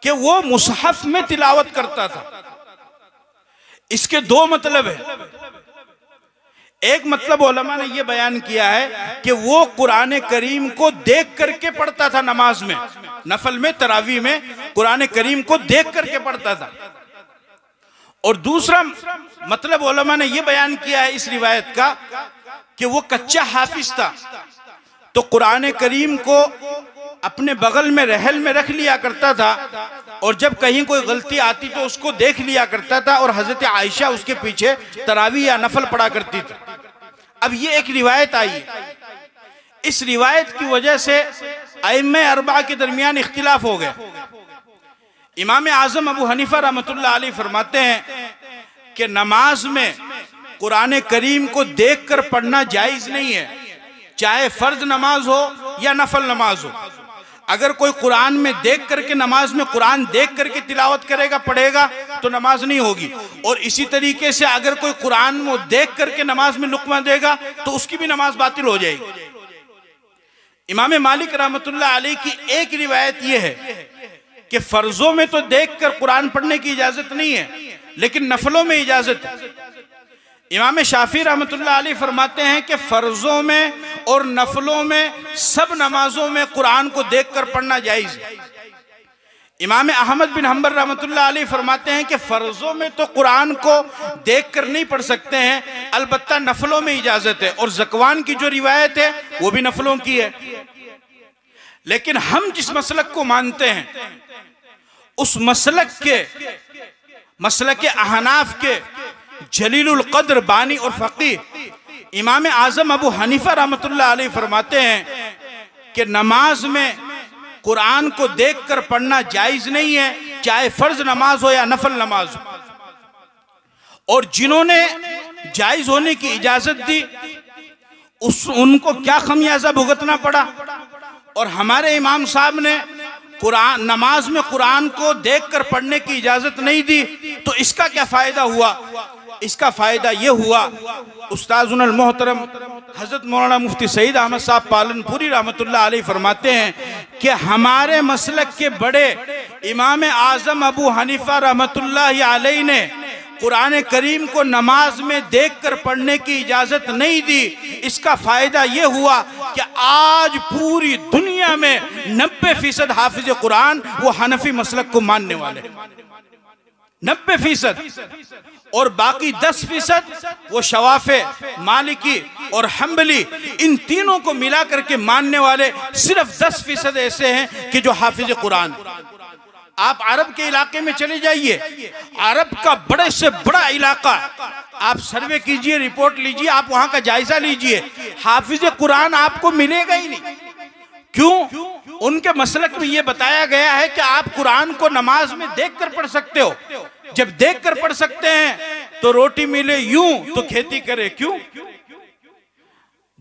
कि वो मुसहफ में तिलावत करता था। इसके 2 मतलब है। एक मतलब उलमा ने यह बयान किया है कि वो कुरान करीम को देख करके पढ़ता था नमाज में, नफल में, तरावी में कुरान करीम को देख करके पढ़ता था। और दूसरा मतलब उलमा ने यह बयान किया है इस रिवायत का कि वो कच्चा हाफिज था, तो कुरान करीम को अपने बगल में रहल में रख लिया करता था, और जब कहीं कोई गलती आती तो उसको देख लिया करता था, और हजरत आयशा उसके पीछे तरावी या नफल पढ़ा करती थी। अब ये एक रिवायत आई है। इस रिवायत की वजह से अइम्मे अरबा के दरमियान इख्तिलाफ हो गया। इमाम आजम अबू हनीफा रहमतुल्लाह अलैह फरमाते हैं कि नमाज में कुरान करीम को देख कर पढ़ना जायज नहीं है, चाहे फर्ज नमाज हो या नफल नमाज हो। अगर कोई कुरान में देख करके नमाज में कुरान देख करके तिलावत करेगा, पढ़ेगा, तो नमाज नहीं होगी। और इसी तरीके से अगर कोई कुरान में देख करके नमाज में लुक्मा देगा तो उसकी भी नमाज बातिल हो जाएगी। इमाम मालिक रहमतुल्लाह अलैह की एक रिवायत यह है कि फर्जों में तो देख कर कुरान पढ़ने की इजाजत नहीं है, लेकिन नफलों में इजाजत है। इमाम शाफी रहमतुल्लाह अलैह फरमाते हैं कि फर्जों में और नफलों में सब नमाजों में कुरान को देखकर पढ़ना जायज है। इमाम अहमद बिन हंबल रहमतुल्लाह अलैह फरमाते हैं कि फर्जों में तो कुरान को देखकर नहीं पढ़ सकते हैं, अलबत्ता नफलों में इजाजत है। और ज़कवान की जो रिवायत है वो भी नफलों की है। लेकिन हम जिस मसलक को मानते हैं उस मसलक के अहनाफ के जलीलुल कद्र बानी और फकीह इमाम आजम अबू हनीफा रहमतुल्लाह अलैह फरमाते हैं कि नमाज में कुरान को देखकर पढ़ना जायज नहीं है, चाहे फर्ज नमाज हो या नफल नमाज हो। और जिन्होंने जायज होने की इजाजत दी उनको क्या खमियाजा भुगतना पड़ा। और हमारे इमाम साहब ने कुरान नमाज में कुरान को देखकर पढ़ने की इजाजत नहीं दी, तो इसका क्या फायदा हुआ? इसका फायदा यह हुआ, उस्ताजुल मोहतरम हजरत मौलाना मुफ्ती सईद अहमद साहब पालनपुरी रहमतुल्लाह अलैह फरमाते हैं कि हमारे मसलक के बड़े इमाम आजम अबू हनीफा रहमतुल्लाह अलैह ने कुरान करीम को नमाज में देखकर पढ़ने की इजाजत नहीं दी। इसका फायदा यह हुआ कि आज पूरी दुनिया में 90% हाफिज कुरान वो हनफी मसलक को मानने वाले, 90%, और बाकी 10% वो शवाफे, मालिकी और हम्बली, इन तीनों को मिला करके मानने वाले सिर्फ 10% ऐसे हैं कि जो हाफिज कुरान। आप अरब के इलाके में चले जाइए, अरब का बड़े से बड़ा इलाका, आप सर्वे कीजिए, रिपोर्ट लीजिए, आप वहां का जायजा लीजिए, हाफिज कुरान आपको मिलेगा ही नहीं। क्यों? उनके मसलक में यह बताया गया है कि आप कुरान को नमाज में देखकर पढ़ सकते हो। जब देखकर पढ़ सकते हैं तो रोटी मिले यूं तो खेती करे क्यों?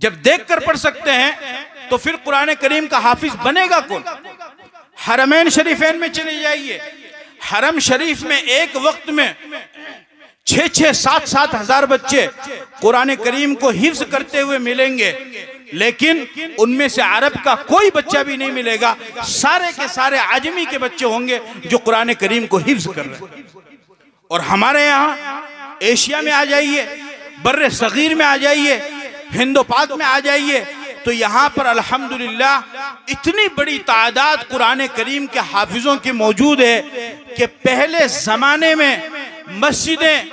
जब देखकर पढ़ सकते हैं तो फिर कुरान करीम का हाफिज बनेगा कौन? हरमैन शरीफैन में चले जाइए, हरम शरीफ में एक वक्त में 6-6, 7-7 हजार बच्चे कुरान करीम को हिफ्ज करते हुए मिलेंगे, लेकिन उनमें से अरब का कोई बच्चा भी नहीं मिलेगा, सारे के सारे आजमी के बच्चे होंगे जो कुरान करीम को हिफ्ज कर रहे हैं। और हमारे यहाँ एशिया में आ जाइए, बर्रे सगीर में आ जाइए, हिंदो पाक में आ जाइए, तो यहाँ पर अल्हम्दुलिल्लाह इतनी बड़ी तादाद कुरान करीम के हाफिजों की मौजूद है कि पहले जमाने में मस्जिदें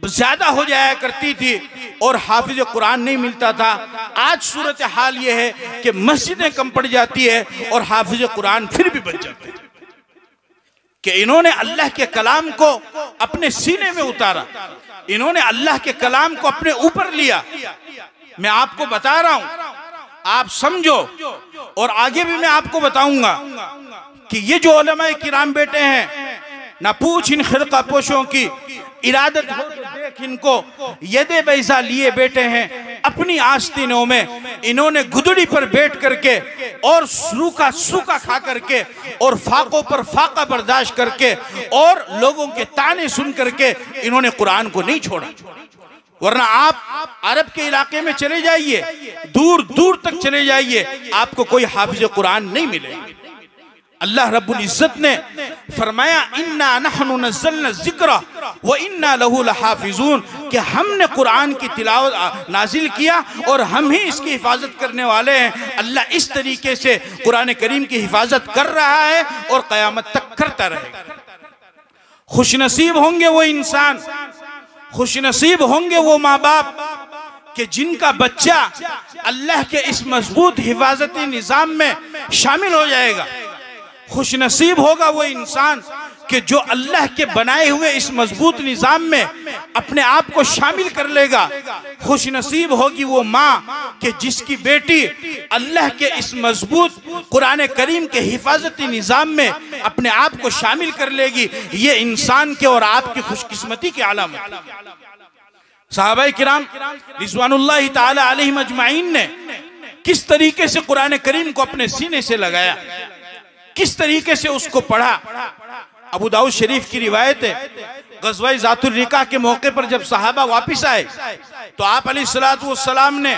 ज्यादा हो जाया करती थी और हाफिज कुरान नहीं मिलता था। आज सूरत हाल ये है कि मस्जिदें कम पड़ जाती है और हाफिज कुरान फिर भी बच जाते हैं कि इन्होंने अल्लाह के कलाम को अपने सीने में उतारा, इन्होंने अल्लाह के कलाम को अपने ऊपर लिया। मैं आपको बता रहा हूं, आप समझो, और आगे भी मैं आपको बताऊंगा कि ये जो उलमा किराम बेटे हैं, ना पूछ इन खिरका पोशों की, इरादत हो तो देख इनको, यदे बैसा लिए बैठे हैं अपनी आस्तीनों में। इन्होंने गुदड़ी पर बैठ करके और सूखा सूखा खा करके और फाकों पर फाका बर्दाश्त करके और लोगों के ताने सुन करके इन्होंने कुरान को नहीं छोड़ा। वरना आप अरब के इलाके में चले जाइए, दूर दूर तक चले जाइए, आपको कोई हाफिज कुरान नहीं मिलेगा। अल्लाह रब्बुल इज्जत ने फरमाया इन्ना नहनु नज़्ज़लना ज़िक्रा व इन्ना लहू लहाफिज़ून, कि हमने कुरान की तिलावत नाजिल किया और हम ही इसकी हिफाजत करने वाले हैं। अल्लाह इस तरीके से कुरान करीम की हिफाजत कर रहा है और क़यामत तक करता रहेगा। खुशनसीब होंगे वो इंसान, खुशनसीब होंगे वो माँ बाप कि जिनका बच्चा अल्लाह के इस मजबूत हिफाजती निज़ाम में शामिल हो जाएगा। खुशनसीब होगा वो इंसान कि जो अल्लाह के बनाए हुए इस मजबूत निज़ाम में अपने आप को शामिल कर लेगा। खुशनसीब होगी वो माँ कि जिसकी बेटी अल्लाह के इस मजबूत कुरान करीम के हिफाजती निज़ाम में अपने आप को शामिल कर लेगी। ये इंसान के और आपकी खुशकिस्मती की अलामत। सहाबाए किराम रिज़वानुल्लाहि ताला अलैहिम अजमाइन ने किस तरीके से कुरान करीम को अपने सीने से लगाया, किस तरीके से उसको पढ़ा। अबू दाऊद शरीफ की रिवायत है, गज़वा ज़ातुर रिका के मौके पर जब सहाबा वापिस आए तो आप अलैहिस्सलातु वस्सलाम ने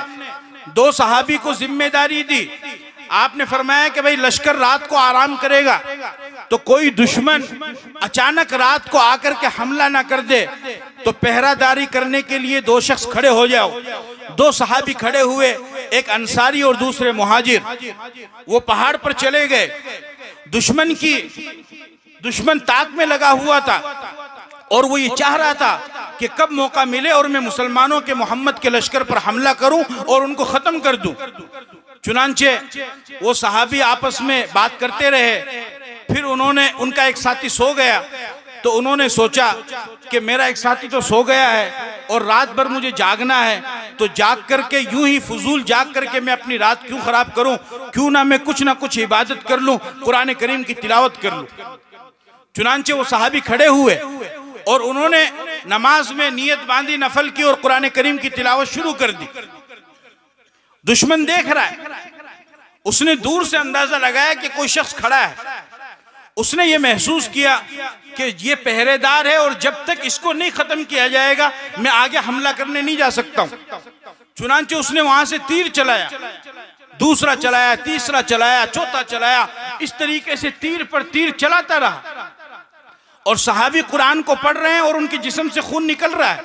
2 सहाबी को जिम्मेदारी दी। आपने फरमाया कि भाई लश्कर रात को आराम करेगा, तो कोई दुश्मन अचानक रात को आकर के हमला ना कर दे, तो पहरादारी करने के लिए 2 शख्स खड़े हो जाओ। 2 सहाबी खड़े हुए, एक अंसारी और दूसरे मुहाजिर। वो पहाड़ पर चले गए, दुश्मन ताक में लगा हुआ था और वो ये चाह रहा था कि कब मौका मिले और मैं मुसलमानों के मोहम्मद के लश्कर पर हमला करूं और उनको खत्म कर दूं। चुनांचे वो सहाबी आपस में बात करते रहे, फिर उनका एक साथी सो गया, तो उन्होंने सोचा कि मेरा एक साथी तो सो गया है और रात भर मुझे जागना है, तो जाग करके यूं ही फजूल जाग करके मैं अपनी रात क्यों खराब करूं, क्यों ना कुछ इबादत कर लूं, कुरान करीम की तिलावत कर लूं। चुनांचे वो सहाबी खड़े हुए और उन्होंने नमाज में नियत बांधी नफल की और कुरान करीम की तिलावत शुरू कर दी। दुश्मन देख रहा है, उसने दूर से अंदाजा लगाया कि कोई शख्स खड़ा है। उसने ये महसूस किया कि ये पहरेदार है और जब तक इसको नहीं खत्म किया जाएगा मैं आगे हमला करने नहीं जा सकता हूं। चुनांचे उसने वहां से तीर चलाया, दूसरा चलाया, तीसरा चलाया, चौथा चलाया, इस तरीके से तीर पर तीर चलाता रहा। और सहाबी कुरान को पढ़ रहे हैं और उनके जिस्म से खून निकल रहा है,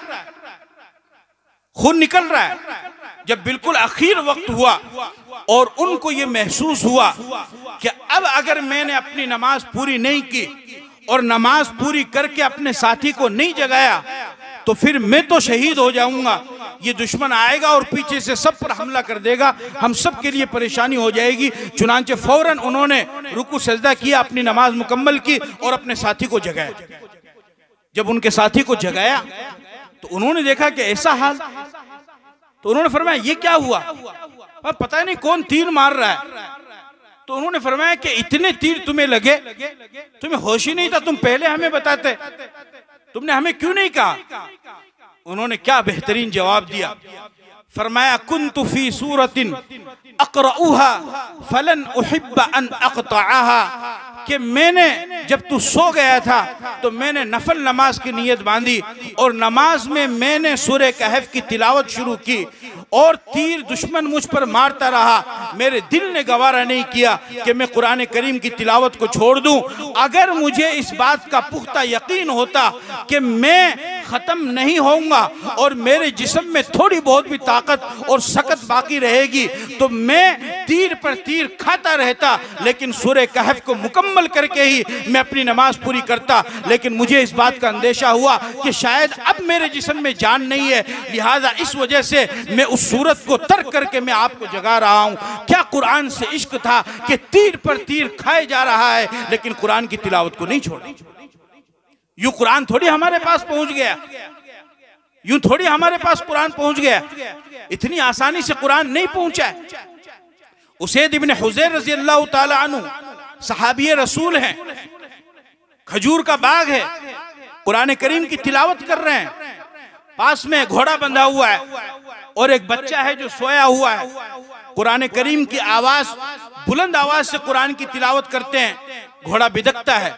खून निकल रहा है। जब बिल्कुल आखिर वक्त हुआ और उनको ये महसूस हुआ कि अब अगर मैंने अपनी नमाज पूरी नहीं की और नमाज पूरी करके अपने साथी को नहीं जगाया तो फिर मैं तो शहीद हो जाऊंगा, ये दुश्मन आएगा और पीछे से सब पर हमला कर देगा, हम सब के लिए परेशानी हो जाएगी। चुनांचे फौरन उन्होंने रुकू सजदा किया, अपनी नमाज मुकम्मल की और अपने साथी को जगाया। जब उनके साथी को जगाया तो उन्होंने देखा कि ऐसा हाल, तो उन्होंने फरमाया ये क्या हुआ, पता नहीं कौन तीर मार रहा है। तो उन्होंने फरमाया कि इतने तीर तुम्हें लगे, तुम्हें होश ही नहीं था, तुम पहले हमें बताते, तुमने हमें क्यों नहीं कहा। उन्होंने क्या बेहतरीन जवाब दिया, फरमाया कुन्तु फी सूरतिन अक़रऊहा फलन उहिब्ब अन अक़तअहा, कि मैंने जब तू सो गया था तो मैंने नफल नमाज की नीयत बांधी और नमाज में मैंने सूरह कहफ की तिलावत शुरू की और तीर दुश्मन मुझ पर मारता रहा। मेरे दिल ने गवारा नहीं किया कि मैं कुरान करीम की तिलावत को छोड़ दूं। अगर मुझे इस बात का पुख्ता यकीन होता कि मैं खत्म नहीं होऊंगा और मेरे जिस्म में थोड़ी बहुत भी ताकत और सकत बाकी रहेगी तो मैं तीर पर तीर खाता रहता, लेकिन सूरह कहफ को मुकम्मल करके ही मैं अपनी नमाज पूरी करता। लेकिन मुझे इस बात का अंदेशा हुआ कि शायद अब मेरे जिस्म में जान नहीं है, लिहाजा इस वजह से मैं उस सूरत को तर्क करके मैं आपको जगा रहा हूं। क्या कुरान से इश्क था कि तीर पर तीर खाए जा रहा है लेकिन कुरान की तिलावत को नहीं छोड़ा। यूं कुरान थोड़ी हमारे पास पहुंच गया, यूं थोड़ी हमारे पास कुरान पहुंच गया, इतनी आसानी से कुरान नहीं पहुंचा है। उसैद इब्न हुज़ैर रज़ी अल्लाह ताला अन्हु सहाबी रसूल हैं, खजूर का बाग है, कुरान करीम की तिलावत कर रहे हैं, पास में घोड़ा बंधा हुआ है और एक बच्चा है जो सोया हुआ है। कुरान करीम की आवाज, बुलंद आवाज से कुरान की तिलावत करते हैं, घोड़ा बिदकता है,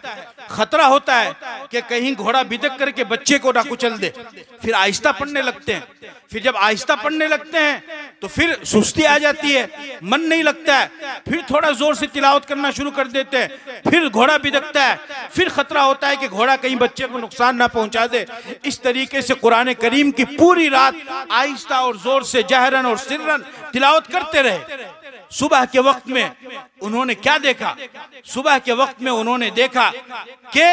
खतरा होता है कि कहीं घोड़ा बिदक करके बच्चे को ना कुचल दे। फिर आहिस्ता पढ़ने लगते हैं, फिर जब आहिस्ता पढ़ने लगते हैं तो फिर सुस्ती आ जाती है, मन नहीं लगता है, फिर थोड़ा जोर से तिलावत करना शुरू कर देते हैं, फिर घोड़ा बिदकता है, फिर खतरा होता है कि घोड़ा कहीं बच्चे को नुकसान ना पहुंचा दे। इस तरीके से कुरान करीम की पूरी रात आहिस्ता और जोर से जहरन और सिर्रन तिलावत करते रहे। सुबह के वक्त में उन्होंने क्या देखा, सुबह के वक्त में उन्होंने देखा कि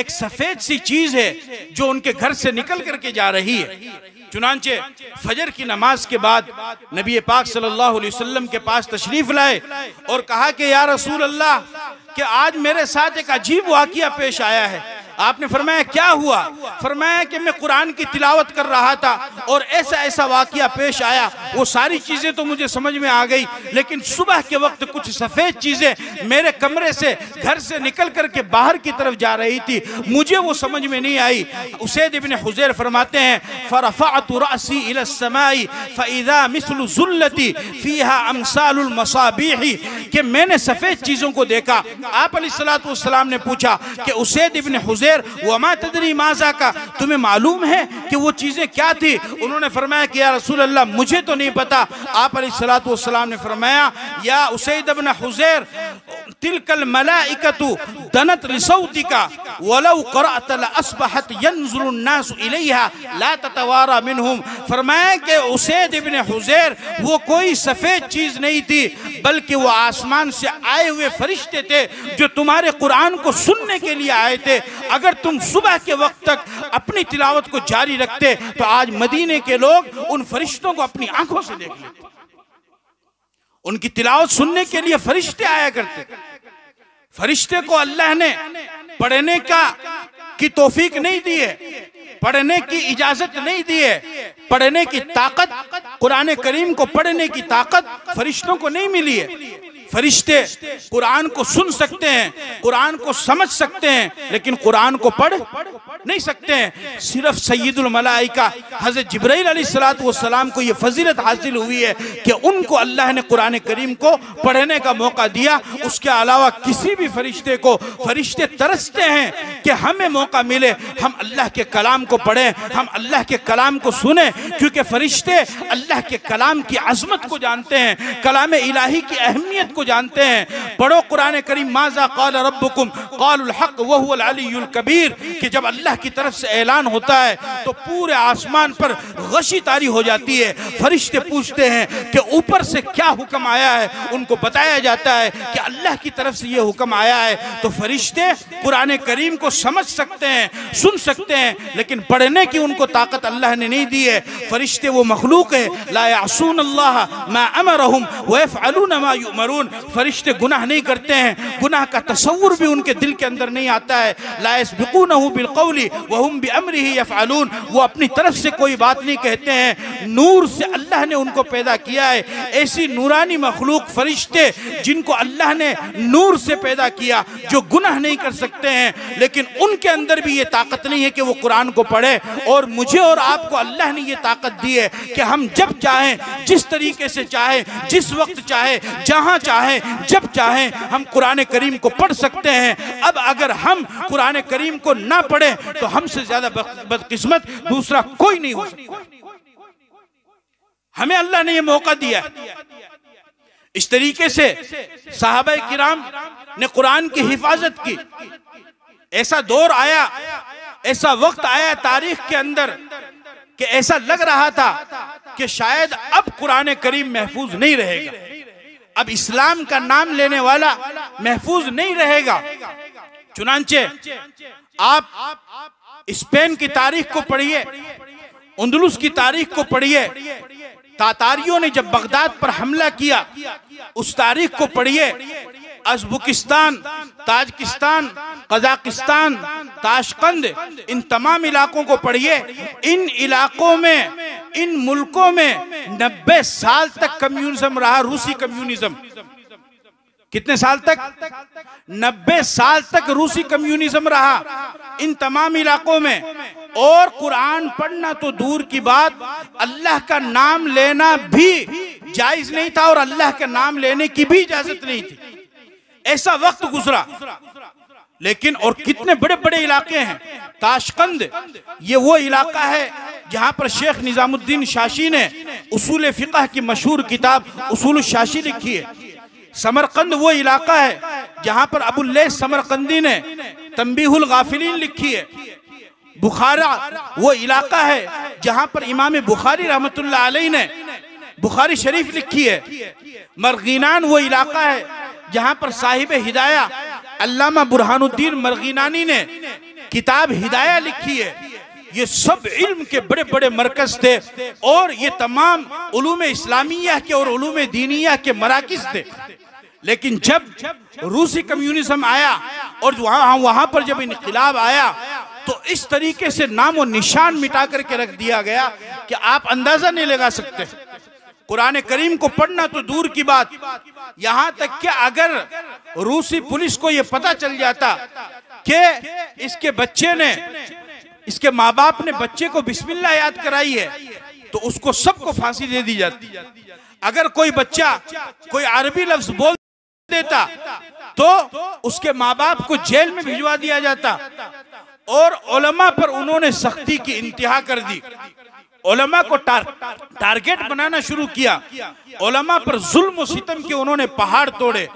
एक सफेद सी चीज है जो उनके घर से निकल करके जा रही है। चुनांचे फजर की नमाज के बाद नबी पाक सल्लल्लाहु अलैहि वसल्लम के पास तशरीफ लाए और कहा कि या रसूल अल्लाह, कि आज मेरे साथ एक अजीब वाक़िया पेश आया है। आपने फरमाया क्या हुआ? फरमाया कि मैं कुरान की तिलावत कर रहा था और ऐसा ऐसा वाक़या पेश आया, वो सारी चीजें तो मुझे समझ में आ गई, लेकिन सुबह के वक्त कुछ सफेद चीजें मेरे कमरे से, घर से निकल करके बाहर की तरफ जा रही थी, मुझे वो समझ में नहीं आई। उसैद इब्न हुज़ैर फरमाते हैं फरफ़अतु रअसी इला समाई फ़इज़ा मिस्लु ज़ुल्लती फ़ीहा अमसालुल मसाबीह, कि मैंने सफेद चीजों को देखा। आप अलैहिस्सलातु वस्सलाम ने पूछा कि उसैद इब्न हुज़ैर वमा तदरी माज़ा का, तुम्हें मालूम है कि वो चीजें क्या थी? उन्होंने फरमाया कि या रसूल अल्लाह, मुझे तो नहीं पता। आप अलैहिस्सलातु वस्सलाम ने फरमाया या उसैद इब्न हुज़ैर तिलकल मलाइकतु दनत लिसौतिका वलौ क़रअत लअस्बहत यंज़ुरु अन्नास इलैहा ला ततवारा मिनहुम। फरमाया कि उसैद इब्न हुज़ैर वो कोई सफेद चीज नहीं थी, बल्कि वो आसमान से आए हुए फरिश्ते थे जो तुम्हारे कुरान को सुनने के लिए आए थे। अगर तुम सुबह के वक्त तक अपनी तिलावत को जारी रखते तो आज मदीने के लोग उन फरिश्तों को अपनी आंखों से देख लेते। उनकी तिलावत सुनने के लिए फरिश्ते आया करते। फरिश्ते को अल्लाह ने पढ़ने की तौफीक नहीं दी है, पढ़ने की इजाजत नहीं दी है, पढ़ने की ताकत कुरान करीम को पढ़ने की ताकत फरिश्तों को नहीं मिली है। फरिश्ते कुरान को सुन सकते हैं, कुरान को समझ सकते हैं, लेकिन कुरान को पढ़ नहीं सकते हैं। सिर्फ सय्यदुल मलाइका हज़रत जिब्राइल अलैहिस्सलातु वस्सलाम को ये फजीलत हासिल हुई है कि उनको अल्लाह ने कुरान करीम को पढ़ने का मौका दिया। उसके अलावा किसी भी फरिश्ते को, फरिश्ते तरसते हैं कि हमें मौका मिले, हम अल्लाह के कलाम को पढ़ें, हम अल्लाह के कलाम को सुने, क्योंकि फरिश्ते अल्लाह के कलाम की अजमत को जानते हैं, कलाम इलाही की अहमियत को जानते हैं। पढ़ो कुरान करीम, माज़ा क़ाल रब्बुकुम क़ालुल हक़ व हुवल अलियुल कबीर, कि जब अल्लाह की तरफ से ऐलान होता है तो पूरे आसमान पर गशी तारी हो जाती है। फरिश्ते पूछते हैं कि ऊपर से क्या हुक्म आया है, उनको बताया जाता है कि अल्लाह की तरफ से ये हुक्म आया है। तो फरिश्ते कुरान करीम को समझ सकते हैं, सुन सकते हैं, लेकिन पढ़ने की उनको ताकत अल्लाह ने नहीं दी है। फरिश्ते वो मखलूक है, ला यासून अल्लाह मा अमरहुम व यफ़अलून मा युमरून। फरिश्ते गुनाह नहीं करते हैं, गुनाह का तसव्वुर भी उनके दिल के अंदर नहीं आता है। ला यस्बिकूनहु बिलक़ौली व हुम बिअम्रिही यफ़अलून, वो अपनी तरफ से कोई बात नहीं कहते हैं। नूर से अल्लाह ने उनको पैदा किया है। ऐसी नूरानी मखलूक फरिश्ते जिनको अल्लाह ने नूर से पैदा किया, जो गुनाह नहीं कर सकते हैं, लेकिन उनके अंदर भी ये ताकत नहीं है कि वो कुरान को पढ़े। और मुझे और आपको अल्लाह ने ये ताकत दी है कि हम जब चाहें, जिस तरीके से चाहे, जिस वक्त चाहे, जहां चाहे, जब चाहे, हम कुरान करीम को पढ़ सकते हैं। अब अगर हम कुरान करीम को ना पढ़े तो हमसे ज्यादा बदकिस्मत दूसरा कोई नहीं हो सकता। हमें अल्लाह ने यह मौका दिया है। इस तरीके से सहाबा किराम ने कुरान की हिफाजत की। ऐसा दौर आया, ऐसा वक्त आया तारीख के अंदर कि ऐसा लग रहा था कि शायद अब कुरान करीम महफूज नहीं रहेगा, अब इस्लाम का नाम लेने वाला महफूज नहीं रहेगा। चुनांचे आप स्पेन की तारीख को पढ़िए, अंदलुस की तारीख को पढ़िए। तातारियों ने जब बगदाद पर हमला किया, उस तारीख को पढ़िए। अज़बकिस्तान, ताजिकिस्तान, कजाकिस्तान, ताशकंद, इन तमाम इलाकों को पढ़िए। इन इलाकों में, इन मुल्कों में 90 साल तक कम्युनिज्म रहा, रूसी कम्युनिज्म। कितने साल तक? 90 साल तक रूसी कम्युनिज्म रहा इन तमाम इलाकों में। और कुरान पढ़ना तो दूर की बात, अल्लाह का नाम लेना भी जायज नहीं था और अल्लाह का नाम लेने की भी इजाजत नहीं थी। ऐसा वक्त गुजरा। लेकिन और कितने बड़े बड़े इलाके हैं। ताशकंद ये वो इलाका है जहां पर शेख निजामुद्दीन शाशी ने उसूल फिक़ह की मशहूर किताब उसूल शाशी लिखी है। समरकंद वो इलाका है जहां पर अबुल लैस समरकंदी ने तंबीहुल गाफिलीन लिखी है। बुखारा वो इलाका है जहां पर इमाम बुखारी रहमतुल्लाह अलैह ने बुखारी शरीफ लिखी है। मरगीनान वो इलाका है जहां पर साहिब हिदाया अल्लामा बुरहानुद्दीन मरगीनानी ने किताब हिदाया लिखी है। ये सब इल्म के बड़े बड़े मरकज थे और ये तमाम उलूम इस्लामिया के और उलूम दीनिया के मराकिज थे। लेकिन जब रूसी कम्युनिज्म आया और वहां पर जब इनकलाब आया तो इस तरीके से नाम और निशान मिटा करके रख दिया गया कि आप अंदाजा नहीं लगा सकते। कुरान करीम को पढ़ना तो दूर की बात, यहां तक कि अगर रूसी पुलिस को यह पता चल जाता कि इसके बच्चे ने, इसके माँ बाप ने बच्चे को बिस्मिल्लाह याद कराई है, तो उसको सबको फांसी दे दी जाती। अगर कोई बच्चा कोई अरबी लफ्ज बोल देता तो उसके माँ बाप को जेल में भिजवा दिया जाता। और उलमा पर उन्होंने सख्ती की इंतहा कर दी। उलमा को टारगेट बनाना शुरू किया। उलमा पर जुल्म और सितम के उन्होंने पहाड़ तोड़े।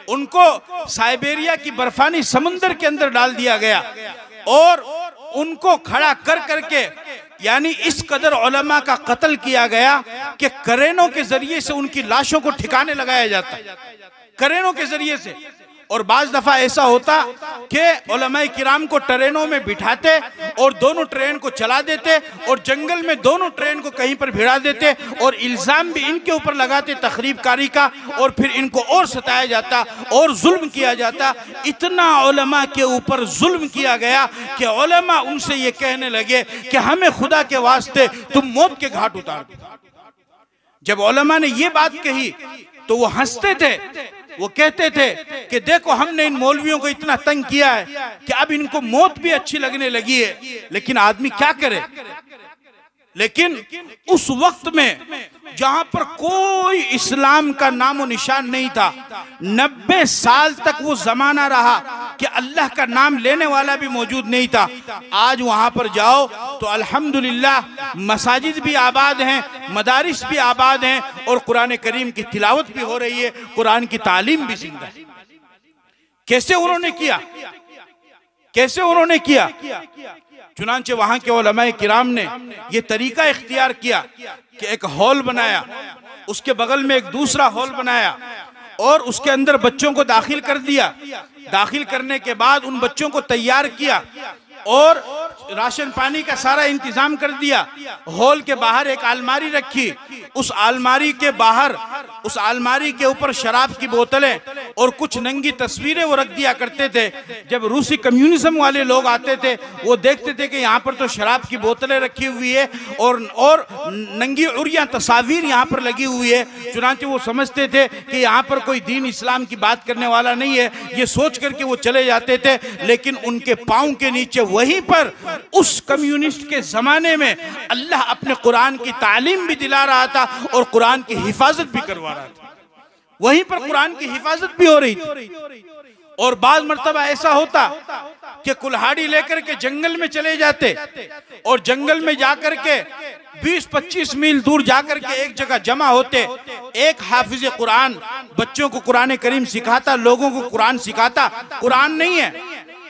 उनको साइबेरिया की बर्फानी समंदर के अंदर डाल दिया गया और उनको खड़ा कर करके यानी इस कदर उलमा का कत्ल किया गया कि करेनों के जरिए से उनकी लाशों को ठिकाने लगाया जाता, करेनों के जरिए से। और बाज दफा ऐसा होता कि उलमाए किराम को ट्रेनों में बिठाते और दोनों ट्रेन को चला देते और जंगल में दोनों ट्रेन को कहीं पर भिड़ा देते और इल्जाम भी इनके ऊपर लगाते तखरीबकारी का, और फिर इनको और सताया जाता और जुल्म किया जाता। इतना उलमा के ऊपर जुल्म किया गया कि उलमा उनसे ये कहने लगे कि हमें खुदा के वास्ते तुम मौत के घाट उतार दो। जब उलमा ने ये बात कही तो वो हंसते थे, वो कहते थे कि देखो हमने इन मौलवियों को इतना तंग किया है कि अब इनको मौत भी अच्छी लगने लगी है, लेकिन आदमी क्या करे। लेकिन उस वक्त में जहां पर कोई इस्लाम का नामो निशान नहीं था, 90 साल तक वो जमाना रहा कि अल्लाह का नाम लेने वाला भी मौजूद नहीं था। आज वहां पर जाओ तो अल्हम्दुलिल्लाह मसाजिद भी आबाद हैं, मदारिस भी आबाद हैं और कुरान करीम की तिलावत भी हो रही है, कुरान की तालीम भी जिंदा है। कैसे उन्होंने किया, कैसे उन्होंने किया? चुनांचे वहां के उलमाए किराम ने यह तरीका इख्तियार किया कि एक हॉल बनाया, उसके बगल में एक दूसरा हॉल बनाया और उसके अंदर बच्चों को दाखिल कर दिया। दाखिल करने के बाद उन बच्चों को तैयार किया और राशन पानी का सारा इंतजाम कर दिया। हॉल के बाहर एक अलमारी रखी, उस अलमारी के बाहर, उस अलमारी के ऊपर शराब की बोतलें और कुछ नंगी तस्वीरें वो रख दिया करते थे। जब रूसी कम्युनिज्म वाले लोग आते थे वो देखते थे कि यहाँ पर तो शराब की बोतलें रखी हुई है और नंगी उरिया तस्वीर यहाँ पर लगी हुई है, चुनांचे वो समझते थे कि यहाँ पर कोई दीन इस्लाम की बात करने वाला नहीं है, ये सोच करके वो चले जाते थे। लेकिन उनके पाँव के नीचे वहीं पर उस कम्युनिस्ट के जमाने में अल्लाह अपने कुरान की तालीम भी दिला रहा था और कुरान की हिफाजत भी करवा रहा था। वहीं पर कुरान की हिफाजत भी हो रही थी। और बाद मर्तबा ऐसा होता कि कुल्हाड़ी लेकर के जंगल में चले जाते और जंगल में जाकर के 20-25 मील दूर जाकर के एक जगह जमा होते। एक हाफिज कुरान बच्चों को कुरान करीम सिखाता, लोगों को कुरान सिखाता। कुरान नहीं है,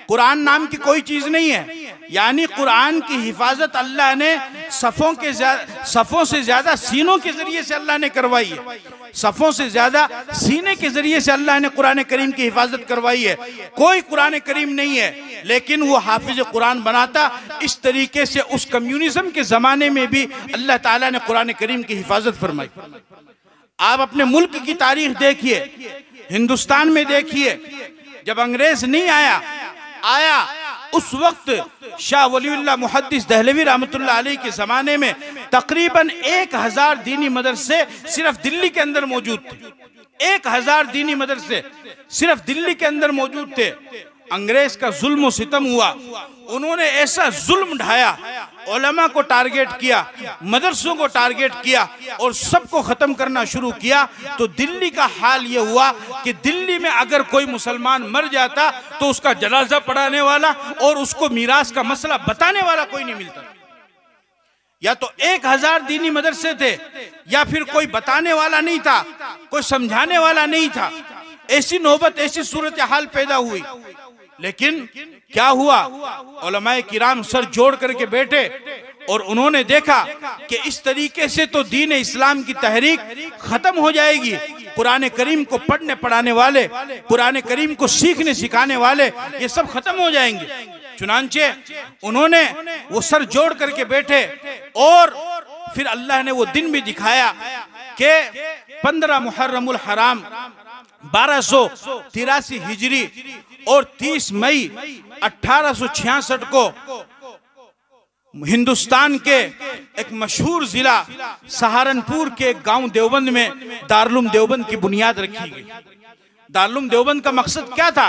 कुरान नाम की कोई चीज नहीं है, यानी कुरान की हिफाजत अल्लाह ने सफ़ों से ज्यादा सीनों के जरिए से अल्लाह ने करवाई है। सफ़ों से ज्यादा सीने के जरिए से अल्लाह ने कुरान करीम की हिफाजत करवाई है। कोई कुरान करीम नहीं है, लेकिन वो हाफिज कुरान बनाता। इस तरीके से उस कम्युनिज्म के जमाने में भी अल्लाह ताला ने कुरान करीम की हिफाजत फरमाई। आप अपने मुल्क की तारीख देखिए, हिंदुस्तान में देखिए, जब अंग्रेज नहीं आया उस वक्त शाह वलीउल्लाह मुहद्दिस दहलवी रहमतुल्लाह अलैह के ज़माने में तकरीबन 1000 दीनी मदरसे सिर्फ दिल्ली के अंदर मौजूद थे। 1000 दीनी मदरसे सिर्फ दिल्ली के अंदर मौजूद थे। अंग्रेज का जुल्म और सितम हुआ, उन्होंने ऐसा जुल्म ढाया, उलमा को टारगेट किया, मदरसों को टारगेट किया और सबको खत्म करना शुरू किया। तो दिल्ली का हाल ये हुआ कि दिल्ली में अगर कोई मुसलमान मर जाता तो उसका जनाजा पढ़ाने वाला और उसको मीरास का मसला बताने वाला कोई नहीं मिलता। या तो 1000 दीनी मदरसे थे या फिर कोई बताने वाला नहीं था, कोई समझाने वाला नहीं था। ऐसी नौबत, ऐसी सूरत हाल पैदा हुई। लेकिन क्या हुआ, उलमाए किराम सर जोड़ करके बैठे और उन्होंने देखा कि इस तरीके से तो दीन इस्लाम की तहरीक खत्म हो जाएगी। कुरान करीम को पढ़ने पढ़ाने वाले, कुरान करीम को सीखने सिखाने वाले, ये सब खत्म हो जाएंगे। चुनांचे उन्होंने वो सर जोड़ करके बैठे और फिर अल्लाह ने वो दिन भी दिखाया कि 15 मुहर्रमुल हराम 1283 हिजरी और 30 मई 1866 को हिंदुस्तान के एक मशहूर जिला सहारनपुर के एक गांव देवबंद में दारुल देवबंद की बुनियाद रखी गई। दारुल देवबंद का मकसद क्या था?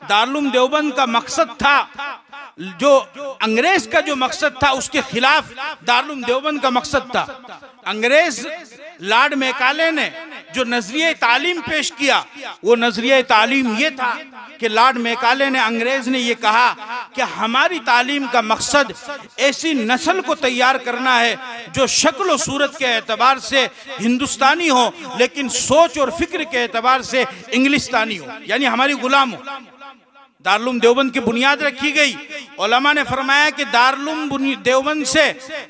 दारुल देवबंद का मकसद था, जो अंग्रेज का जो मकसद था उसके खिलाफ दारुल देवबंद का मकसद था। अंग्रेज लॉर्ड मैकाले ने जो नजरिया तालीम पेश किया, वो नजरिया तालीम ये था कि लॉर्ड मैकाले ने, अंग्रेज ने ये कहा कि हमारी तालीम का मकसद ऐसी नस्ल को तैयार करना है जो शक्ल और सूरत के एतबार से हिंदुस्तानी हो, लेकिन सोच और फिक्र के एतबार से इंग्लिस्तानी हो, यानी हमारी गुलाम हो। दारुल देवबंद की बुनियाद रखी गई। उलमा ने फरमाया कि दारुल देवबंद से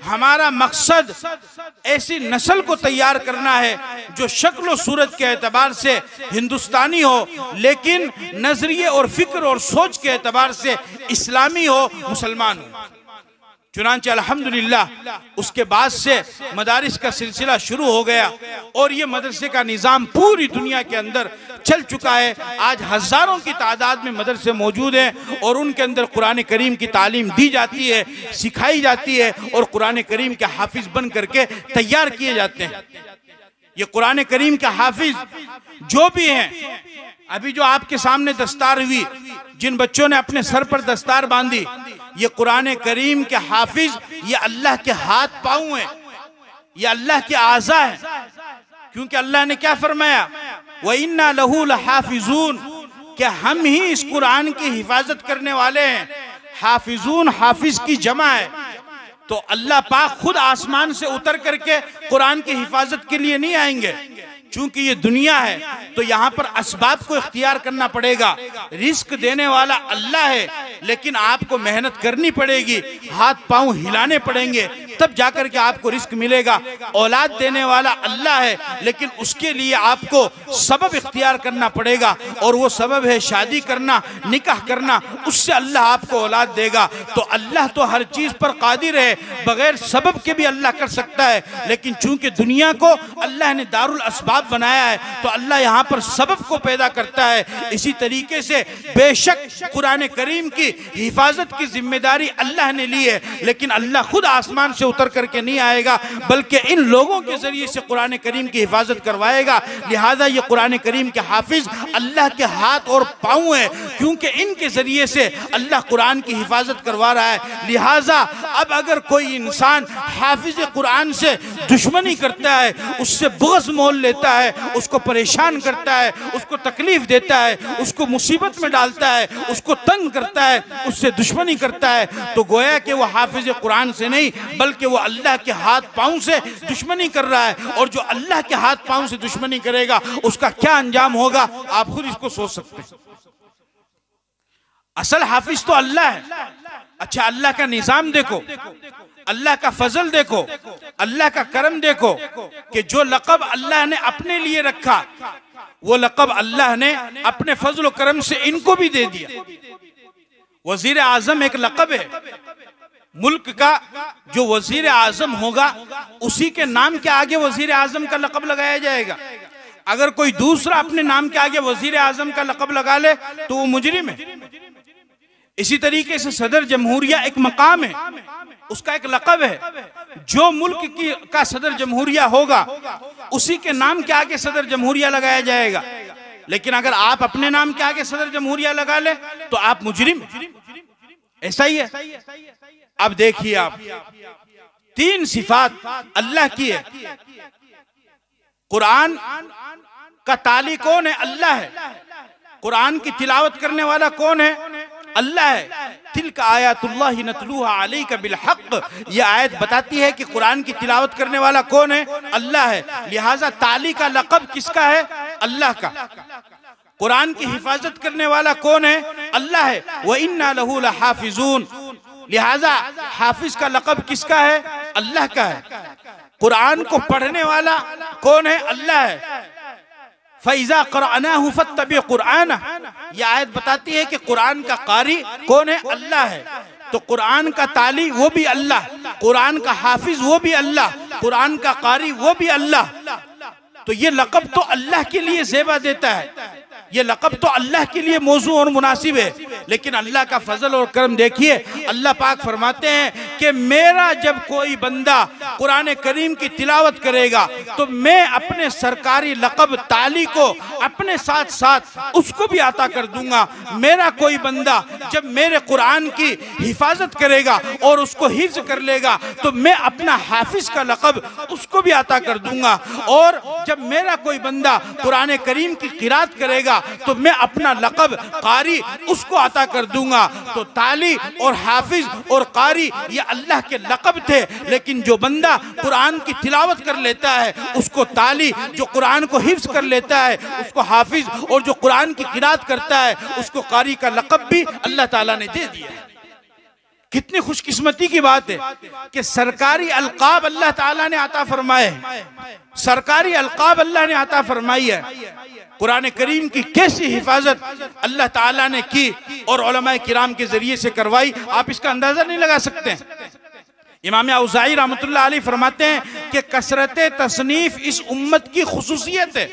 हमारा मकसद ऐसी नस्ल को तैयार करना है जो शक्ल और सूरत के एतबार से हिंदुस्तानी हो, लेकिन नजरिए और फिक्र और सोच के एतबार से इस्लामी हो, मुसलमान हो। चुनांचे अल्हम्दुलिल्लाह उसके बाद से मदारिस का सिलसिला शुरू हो गया और ये मदरसे का निज़ाम पूरी दुनिया के अंदर चल चुका है। आज हजारों की तादाद में मदरसे मौजूद हैं और उनके अंदर कुरान करीम की तालीम दी जाती है, सिखाई जाती है और कुरान करीम के हाफिज बन करके तैयार किए जाते हैं। ये कुरान करीम के हाफिज जो भी हैं, अभी जो आपके सामने दस्तार हुई, जिन बच्चों ने अपने सर पर दस्तार बांधी, ये कुरान करीम के हाफिज, ये अल्लाह के हाथ पांव हैं, ये अल्लाह के आज़ा है। क्योंकि अल्लाह ने क्या फरमाया, व इन्ना लहू लहाफिजून, कि हम ही इस कुरान की हिफाजत करने वाले हैं। हाफिजून हाफिज की जमा है। तो अल्लाह पाक खुद आसमान से उतर करके कुरान की हिफाजत के लिए नहीं आएंगे। चूंकि ये दुनिया है तो यहाँ पर असबाब को इख्तियार करना पड़ेगा। रिस्क देने वाला अल्लाह है, लेकिन आपको मेहनत करनी पड़ेगी, हाथ पांव हिलाने पड़ेंगे, तब जाकर के आपको रिस्क मिलेगा। औलाद देने वाला अल्लाह है, लेकिन उसके लिए आपको सबब इख्तियार करना पड़ेगा, और वो सबब है शादी करना, निकाह करना, उससे अल्लाह आपको औलाद देगा। तो अल्लाह तो हर चीज पर कादिर है, बगैर सबब के भी अल्लाह कर सकता है। लेकिन चूंकि दुनिया को अल्लाह ने दारुल असबाब बनाया है, तो अल्लाह यहाँ पर सबब को पैदा करता है। इसी तरीके से बेशक कुरान करीम की हिफाजत की जिम्मेदारी अल्लाह ने ली है, लेकिन अल्लाह खुद आसमान से उतर करके नहीं आएगा, बल्कि इन लोगों के जरिए से कुरान करीम की हिफाजत करवाएगा। लिहाजा ये कुरान करीम के हाफिज अल्लाह के हाथ और पांव हैं, क्योंकि इनके जरिए से अल्लाह कुरान की हिफाजत करवा रहा है। लिहाजा अब अगर कोई इंसान हाफिज कुरान से दुश्मनी करता है, उससे बुग़्ज़ मोल लेता है, उसको परेशान करता है, उसको तकलीफ देता है, उसको मुसीबत में डालता है, उसको तंग करता है, उससे दुश्मनी करता है, तो गोया कि वो हाफिज कुरान से नहीं, बल्कि वो अल्लाह के हाथ पांव से दुश्मनी कर रहा है। और जो अल्लाह के हाथ पांव से दुश्मनी करेगा, उसका क्या अंजाम होगा, आप खुद इसको सोच सकते हैं। असल हाफिज तो अल्लाह है। अच्छा, अल्लाह का निजाम देखो, अल्लाह का फजल देखो, अल्लाह का करम देखो, कि जो लक़ब अल्लाह ने अपने लिए रखा, वो लक़ब अल्लाह ने अपने फजल करम से इनको भी दे दिया। वजीर आजम एक लक़ब है। मुल्क का जो वजीर आजम होगा, उसी के नाम के आगे वजीर आजम का लक़ब लगाया जाएगा। अगर कोई दूसरा अपने नाम के आगे वजीर आजम का लक़ब लगा ले तो वो मुजरिम है। इसी तरीके से सदर जमहूरिया एक मकाम है, उसका एक लक़ब है। जो मुल्क का सदर जमहूरिया होगा, उसी के नाम के आगे सदर जमहूरिया लगाया जाएगा। लेकिन अगर आप अपने नाम के आगे सदर जमहूरिया लगा ले तो आप मुजरिम। ऐसा ही है। अब देखिए आप, तीन सिफात अल्लाह की है। कुरान का ताली कौन है? अल्लाह है। कुरान की तिलावत करने वाला कौन है? अल्लाह है। तिल्का आयातुल्लाहि नतलूहा अलैका बिलहक़, ये आयत बताती है कि कुरान की तिलावत करने वाला कौन है? अल्लाह है। लिहाजा ताली का लक़ब किसका है? अल्लाह का। कुरान की हिफाजत करने वाला कौन है? अल्लाह है। व इन्ना लहू लहाफिजून, लिहाजा हाफिज का लक़ब किसका है? अल्लाह का है। कुरान को पढ़ने वाला कौन है? अल्लाह है। फ़इज़ा क़रअनाहु फ़त्तबि क़ुरआना, यह आयत बताती है कि कुरान का कारी कौन है? अल्लाह है। तो कुरान का ताली वो भी अल्लाह, कुरान का हाफिज वो भी अल्लाह, कुरान का कारी वो भी अल्लाह। तो ये लक़ब तो अल्लाह के लिए ज़ेबा देता है, ये लक़ब तो अल्लाह के लिए मौजू और मुनासिब है। लेकिन अल्लाह का फजल और करम देखिए, अल्लाह पाक फरमाते हैं कि मेरा जब कोई बंदा कुरान करीम की तिलावत करेगा तो मैं अपने सरकारी लक़ब ताली को अपने साथ साथ उसको भी अता कर दूंगा। मेरा कोई बंदा जब मेरे कुरान की हिफाजत करेगा और उसको हिफ्ज़ कर लेगा तो मैं अपना हाफिज का लक़ब उसको भी अता कर दूंगा। और जब मेरा कोई बंदा कुरान करीम की क़िरात करेगा तो मैं अपना लक़ब कारी उसको अता कर दूंगा। तो ताली और हाफिज और कारी ये अल्लाह के लक़ब थे, लेकिन जो बंदा कुरान की तिलावत कर लेता है उसको ताली, जो कुरान को हिफ्ज़ कर लेता है उसको हाफिज, और जो कुरान की क़िरात करता है उसको कारी का लक़ब भी अल्लाह ताला ने दे दिया है। कितनी खुशकिस्मती की बात है कि सरकारी अलक़ाब अल्लाह ताला ने अता फरमाए, सरकारी अलक़ाब अल्लाह ने अता फरमाई है। कुरान करीम की कैसी हिफाजत अल्लाह ताला ने की और उलमाए किराम के जरिए से करवाई, आप इसका अंदाजा नहीं लगा सकते। इमाम औज़ाई रहमतुल्लाह अलैह फरमाते हैं कि कसरत तसनीफ इस उम्मत की खुसूसियत है।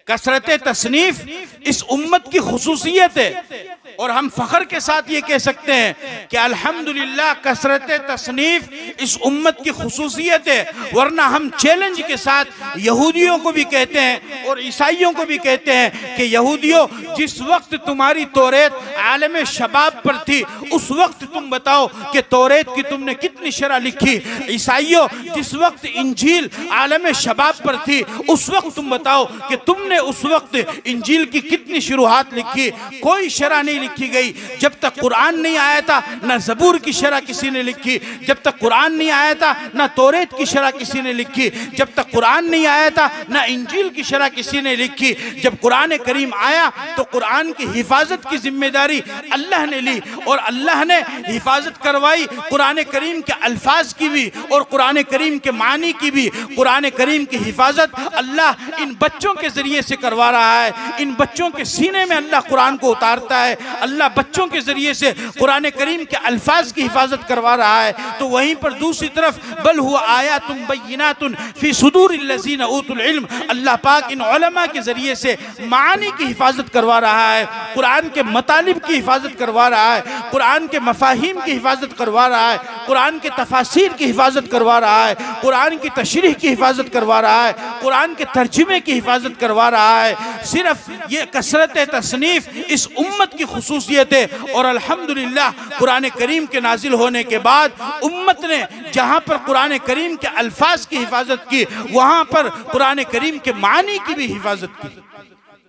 कसरत तसनीफ इस उम्मत की खुसूसियत है और हम फख्र के साथ ये कह सकते हैं कि अल्हम्दुलिल्लाह कसरत तसनीफ इस उम्मत की खुसूसियत है। वरना हम चैलेंज के साथ यहूदियों को भी कहते हैं और ईसाइयों को भी कहते हैं कि यहूदियों, जिस वक्त तुम्हारी तौरेत आलम शबाब पर थी उस वक्त तुम बताओ कि तौरेत की तुमने कितनी शरह लिखी। ईसाइयों, जिस वक्त इंजील आलम शबाब पर थी उस वक्त तुम बताओ कि तुमने उस वक्त इंजील की कितनी शुरुआत लिखी। कोई शरह नहीं लिखी गई। जब तक कुरान नहीं आया था ना ज़बूर की शरह किसी ने लिखी, जब तक कुरान नहीं आया था ना तौरेत की शरह किसी ने लिखी, जब तक कुरान नहीं आया था ना इंजील की शरह किसी ने लिखी। जब कुरान करीम आया तो कुरान की हिफाजत की जिम्मेदारी अल्लाह ने ली और अल्लाह ने हिफाजत करवाई कुरान करीम के अल्फाज की भी और कुरान करीम के मानी की भी। कुरान करीम की हिफाजत अल्लाह इन बच्चों के जरिए से करवा रहा है। इन बच्चों के सीने में अल्लाह कुरान को उतारता है। अल्लाह बच्चों के जरिए से कुरान करीम के अल्फाज की हिफाजत करवा रहा है। तो वहीं पर दूसरी तरफ बल हुआ आयातुन बय्यिनातुन फी सुदूरिल लज़ीना ऊतुल इल्म, अल्लाह पाक इन उलमा के जरिए से मानी की हिफाजत करवा रहा है, कुरान के मतालिब की हिफाजत करवा रहा है, कुरान के मफाहिम की हिफाजत करवा रहा है, कुरान के तफासीर की हिफाजत करवा रहा है, कुरान की तशरीह की हिफाजत करवा रहा है, कुरान के तर्जुमे की हिफाजत करवा रहा है। सिर्फ ये कसरत तसनीफ इस उम्मत की खुसूसियत है और अल्हम्दुलिल्लाह कुरान करीम के नाजिल होने के बाद उम्मत ने जहाँ पर कुरान करीम के अल्फाज की हिफाजत की वहाँ पर कुरान करीम के मानी की भी हिफाजत की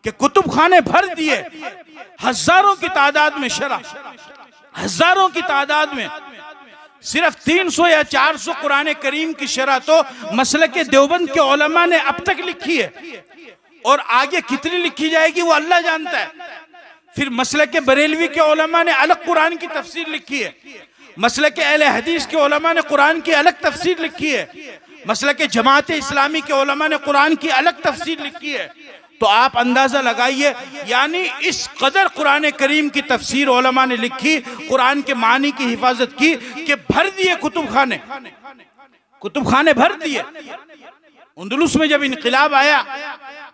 कि कुतुब खाने भर दिए, हजारों की तादाद में शरह, हजारों की तादाद में। सिर्फ 300 या 400 कुरान करीम की शरह तो मसलके देवबंद के उलमा ने अब तक लिखी है और आगे कितनी लिखी जाएगी वो अल्लाह जानता है। फिर मसलके बरेलवी के उलमा ने अलग कुरान की तफसीर लिखी है, मसलके अहले हदीस के उलमा ने कुरान की अलग तफसीर लिखी है, मसलके जमात इस्लामी के उलमा ने कुरान की अलग तफसीर लिखी है। तो आप अंदाजा लगाइए, यानी इस कदर कुरान करीम की तफसीर उलमा ने लिखी, कुरान के मानी की हिफाजत की कि भर दिए कुतुब खाने, कुतुब खाने भर दिए। अंदलुस में जब इनकलाब आया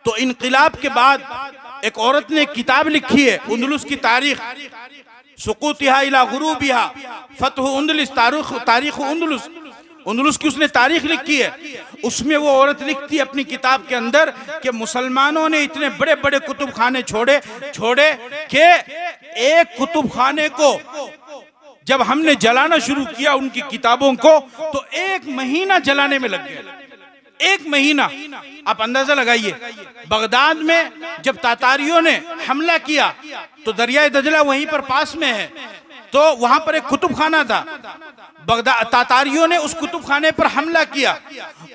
तो इनकलाब के बाद एक औरत ने किताब लिखी है अंदलुस की तारीख, सुकूतिहा इला गुरूबिहा फतह अंदलुस, तारीख अंदलुस, अंदलुस की उसने तारीख लिखी है। उसमें वो औरत लिखती है अपनी किताब के अंदर कि मुसलमानों ने इतने बड़े बड़े कुतुब खाने छोड़े कि एक कुतुब खाने को जब हमने जलाना शुरू किया उनकी किताबों को तो 1 महीना जलाने में लग गया, 1 महीना। आप अंदाजा लगाइए, बगदाद में जब तातारियों ने हमला किया तो दरियाए दजला वहीं पर पास में है, तो वहां पर एक कुतुब खाना था। बगदाद तातारियों ने उस कुतुब खाने पर हमला किया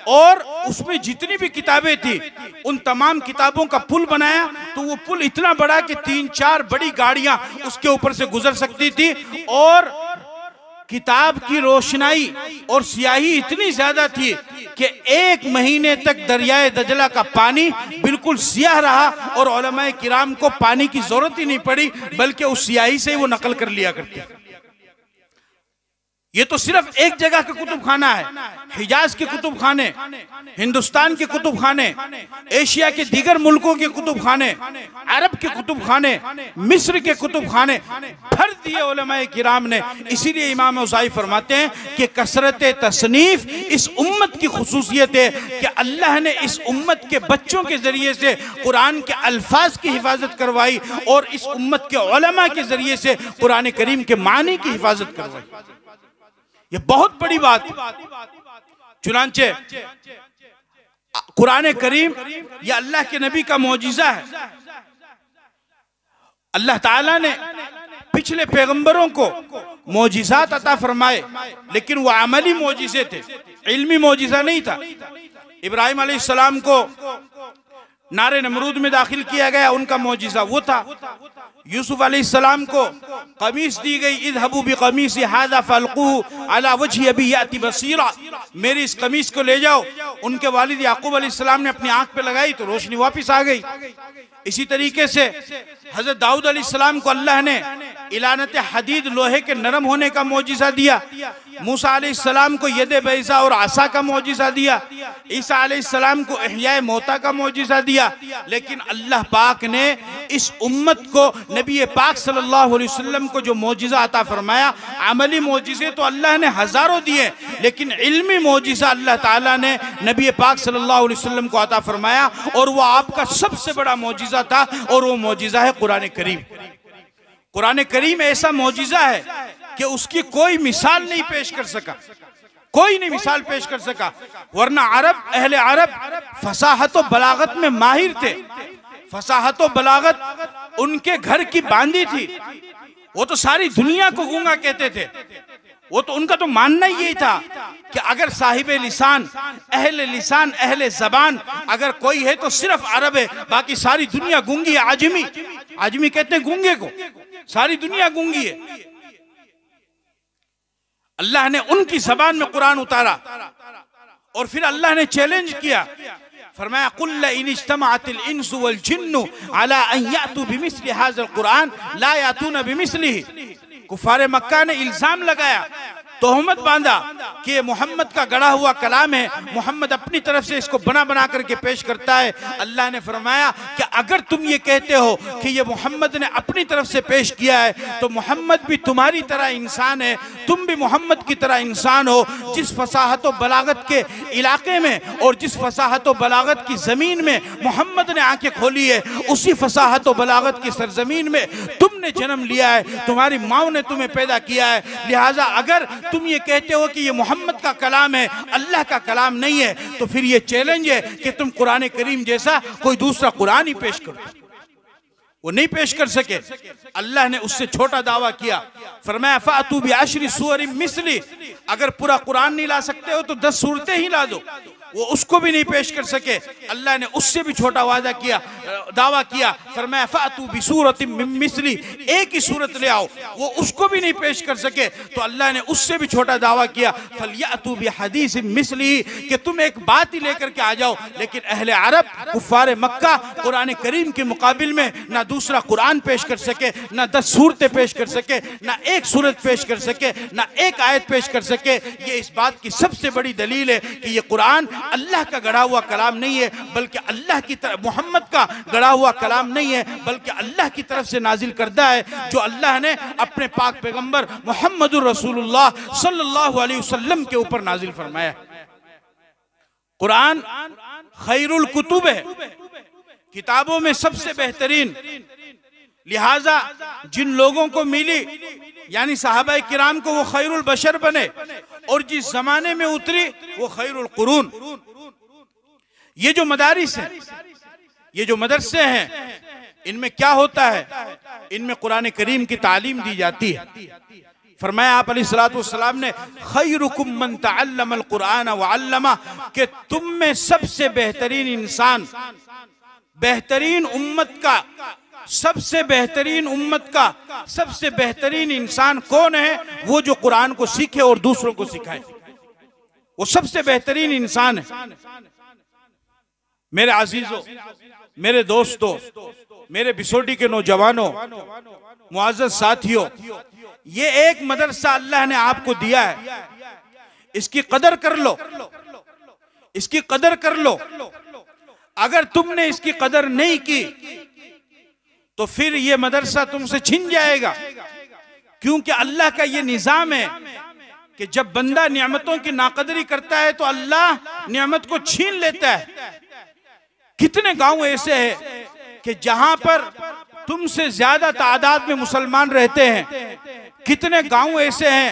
और उसमें जितनी भी किताबें थी उन तमाम किताबों का पुल बनाया। तो वो पुल इतना बड़ा कि 3-4 बड़ी गाड़ियां उसके ऊपर से गुजर सकती थी और किताब की रोशनाई और स्याही इतनी ज्यादा थी कि 1 महीने तक दरियाए दजला का पानी बिल्कुल स्याह रहा और उलमाए किराम को पानी की जरूरत ही नहीं पड़ी, बल्कि उस स्याही से वो नकल कर लिया करते। ये तो सिर्फ एक जगह का कुतुब खाना है। हिजाज के कुतुब खाने, हिंदुस्तान के कुतुब खाने, एशिया के दीगर मुल्कों के कुतुब खाने, अरब के कुतुब खाने, मिस्र के कुतुब खाने भर दिए उलमाए किराम ने। इसीलिए इमाम औज़ाई फरमाते हैं कि कसरत तसनीफ इस उम्मत की खुसूसियत है कि अल्लाह ने इस उम्मत के बच्चों के जरिए से कुरान के अल्फाज की हिफाजत करवाई और इस उम्मत के उलमा के जरिए से कुरान करीम के मानी की हिफाजत करवाई। ये बहुत बड़ी बात। चुनांचे कुरान करीम या अल्लाह के नबी का मौजिज़ा है। अल्लाह ताला ने पिछले पैगंबरों को मौजिज़ात अता फरमाए, लेकिन वो अमली मौजिज़े थे, इल्मी मौजिज़ा नहीं था। इब्राहिम अलैहिस्सलाम को नारे नमरूद में दाखिल किया गया, उनका मौजिज़ा वो था। यूसुफ अलैहिस्सलाम को कमीज दी गई, इज़हबू बिक़मीसी हाज़ा फ़अल्क़ूहु अला वजहि अबी याति बसीरा, मेरी इस कमीज को ले जाओ। उनके वालिद याकूब अलैहिस्सलाम ने अपनी आंख पे लगाई तो रोशनी वापस आ गई। इसी तरीके से हज़रत दाऊद अलैहिस्सलाम को अल्लाह ने इलानत हदीद, लोहे के नरम होने का मौजिज़ा दिया। मूसा अलैहिस्सलाम को यदे बैज़ा और आसा का मौजिज़ा दिया, ईसा अलैहिस्सलाम को इह्याए मौता का मौजिज़ा दिया। लेकिन अल्लाह पाक ने इस उम्मत को, नबी पाक सल्लल्लाहु अलैहि वसल्लम को जो मौजिज़ा अता फरमाया, अमली मौजिज़े तो अल्लाह ने हज़ारों दिए, लेकिन इल्मी मौजिज़ा अल्लाह ताला ने नबी पाक सल्लल्लाहु अलैहि वसल्लम को अता फरमाया, और वो आपका सबसे बड़ा मौजिज़ा था, और वो मौजिज़ा है कुरान करीम। कुरान करीम ऐसा मौजिज़ा है कि उसकी कोई मिसाल नहीं पेश कर सका, कोई नहीं मिसाल पेश कर सका। वरना अरब, अहले अरब फसाहत और बलागत में माहिर थे, फसाहत और बलागत उनके घर की बांधी थी। वो तो सारी दुनिया को गूंगा कहते थे। वो तो उनका तो मानना ही यही था कि अगर साहिब लिसान, अहले ज़बान अगर कोई है तो सिर्फ अरब है, बाकी सारी दुनिया गूंगी है। आजमी, आजमी कहते हैं गूंगे को, सारी दुनिया गूंगी है। अल्लाह ने उनकी ज़बान में कुरान उतारा, और फिर अल्लाह ने चैलेंज किया, फरमाया कुल इन इज्तमाअतिल इंसु वल जिन्नु अला अन यातू बिमिस्लि हाज़िल कुरान ला यातूना बिमिस्लिही। कुफारे मक्का ने इल्जाम लगाया, तोहमत बांधा कि ये मोहम्मद का गढ़ा हुआ कलाम है, मोहम्मद अपनी तरफ से इसको बना बना करके पेश करता है। अल्लाह ने फरमाया कि अगर तुम ये कहते हो कि ये मोहम्मद ने अपनी तरफ से पेश किया है, तो मोहम्मद भी तुम्हारी तरह इंसान है, तुम भी मोहम्मद की तरह इंसान हो। जिस फसाहत व बलागत के इलाके में और जिस फसाहत व बलागत की ज़मीन में मोहम्मद ने आंखें खोली है, उसी फसाहत व बलागत की सरजमीन में तुमने जन्म लिया है, तुम्हारी माँ ने तुम्हें पैदा किया है। लिहाजा अगर तुम ये कहते हो कि ये मोहम्मद का कलाम है, अल्लाह का कलाम नहीं है, तो फिर ये चैलेंज है कि तुम कुरान करीम जैसा कोई दूसरा कुरान ही पेश करो। वो नहीं पेश कर सके। अल्लाह ने उससे छोटा दावा किया, फरमाया फातू बिअशरि सूअरिन मिस्ली, अगर पूरा कुरान नहीं ला सकते हो तो 10 सूरतें ही ला दो। वो उसको भी नहीं पेश कर सके। अल्लाह ने उससे भी छोटा वादा किया, दावा किया, फरमाया फातू बिसूरतिन मिन मिस्ली, एक ही सूरत ले आओ। वो उसको भी नहीं पेश कर सके, तो अल्लाह ने उससे भी छोटा दावा किया, फलयातू बिहदीसिन मिस्ली, कि तुम एक बात ही लेकर के आ जाओ। लेकिन अहले अरब, कुफ्फारे मक्का कुरान करीम के मुकाबिल में ना दूसरा कुरान पेश कर सके, ना 10 सूरतें पेश कर सके, ना एक सूरत पेश कर सके, ना एक आयत पेश कर सके। ये इस बात की सबसे बड़ी दलील है कि ये कुरान अल्लाह का गढ़ा हुआ कलाम नहीं है, बल्कि अल्लाह की तरफ, मोहम्मद का गढ़ा हुआ कलाम नहीं है, बल्कि अल्लाह की तरफ से नाजिल करदा है, जो अल्लाह ने अपने पाक पैगंबर मुहम्मदुर रसूलुल्लाह सल्लल्लाहु अलैहि वसल्लम के ऊपर नाजिल फरमाया। कुरान खैरुल कुतुब है, किताबों में सबसे बेहतरीन। लिहाजा जिन लोगों को मिली, यानी सहाबा किराम को, वो खैरुल बशर बने, और जिस जमाने में उतरी वो खैरुल कुरून। ये जो मदारिस हैं, ये जो मदरसे हैं, इनमें क्या होता है? इनमें कुरान करीम की तालीम दी जाती है। फरमाया आप अलैहिस्सलातु वस्सलाम ने, खैरुकुम मन तअल्लमल कुरान व अल्लमा, कि तुम में सबसे बेहतरीन इंसान, बेहतरीन उम्मत का, सबसे बेहतरीन उम्मत का सबसे बेहतरीन इंसान कौन है? वो जो कुरान को सीखे और दूसरों को सिखाए, वो सबसे बेहतरीन इंसान है। मेरे अजीजों, मेरे दोस्तों, मेरे बिसोटी के नौजवानों, मुअज़्ज़ज़ साथियों, ये एक मदरसा अल्लाह ने आपको दिया है, इसकी कदर कर लो, इसकी कदर कर लो। अगर तुमने इसकी कदर नहीं की तो फिर ये मदरसा तुमसे छिन जाएगा, क्योंकि अल्लाह का ये निजाम है कि जब बंदा नियामतों की नाकदरी करता है तो अल्लाह नियामत को छीन लेता है। कितने गांव ऐसे हैं कि जहां पर तुमसे ज्यादा तादाद में मुसलमान रहते हैं, कितने गांव ऐसे हैं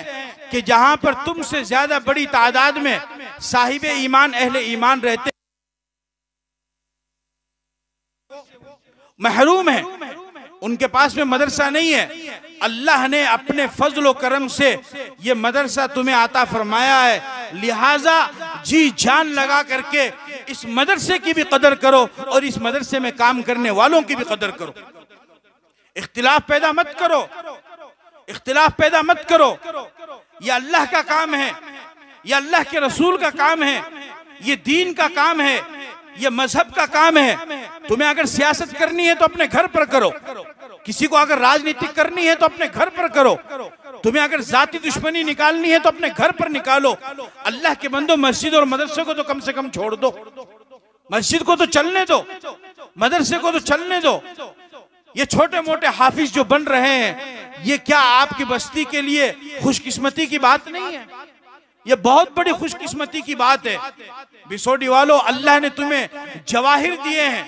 कि जहां पर तुमसे ज्यादा बड़ी तादाद में साहिब ईमान, अहले ईमान रहते हैं, महरूम है, उनके पास में मदरसा नहीं है। अल्लाह ने अपने फजल व करम से ये मदरसा तुम्हें आता फरमाया है। लिहाजा जी जान लगा करके इस मदरसे की भी कदर करो और इस मदरसे में काम करने वालों की भी कदर करो। इख्तिलाफ पैदा मत करो, इख्तिलाफ पैदा मत करो। ये अल्लाह का काम है, ये अल्लाह के रसूल का काम है, ये दीन का काम है, ये मजहब का काम है। तुम्हें अगर सियासत करनी है तो अपने घर पर करो, किसी को अगर राजनीति करनी है तो अपने घर पर करो। तुम्हें अगर जाती दुश्मनी निकालनी है तो अपने घर पर निकालो। अल्लाह के बंदो, मस्जिद और मदरसे को तो कम से कम छोड़ दो, मस्जिद को तो चलने दो, मदरसे को तो चलने दो। ये छोटे मोटे हाफिज जो बन रहे हैं, ये क्या आपकी बस्ती के लिए खुशकिस्मती की बात नहीं है? ये बहुत बड़ी खुशकिस्मती की बात है। बिसोडी वालों, अल्लाह ने तुम्हें जवाहिर दिए हैं,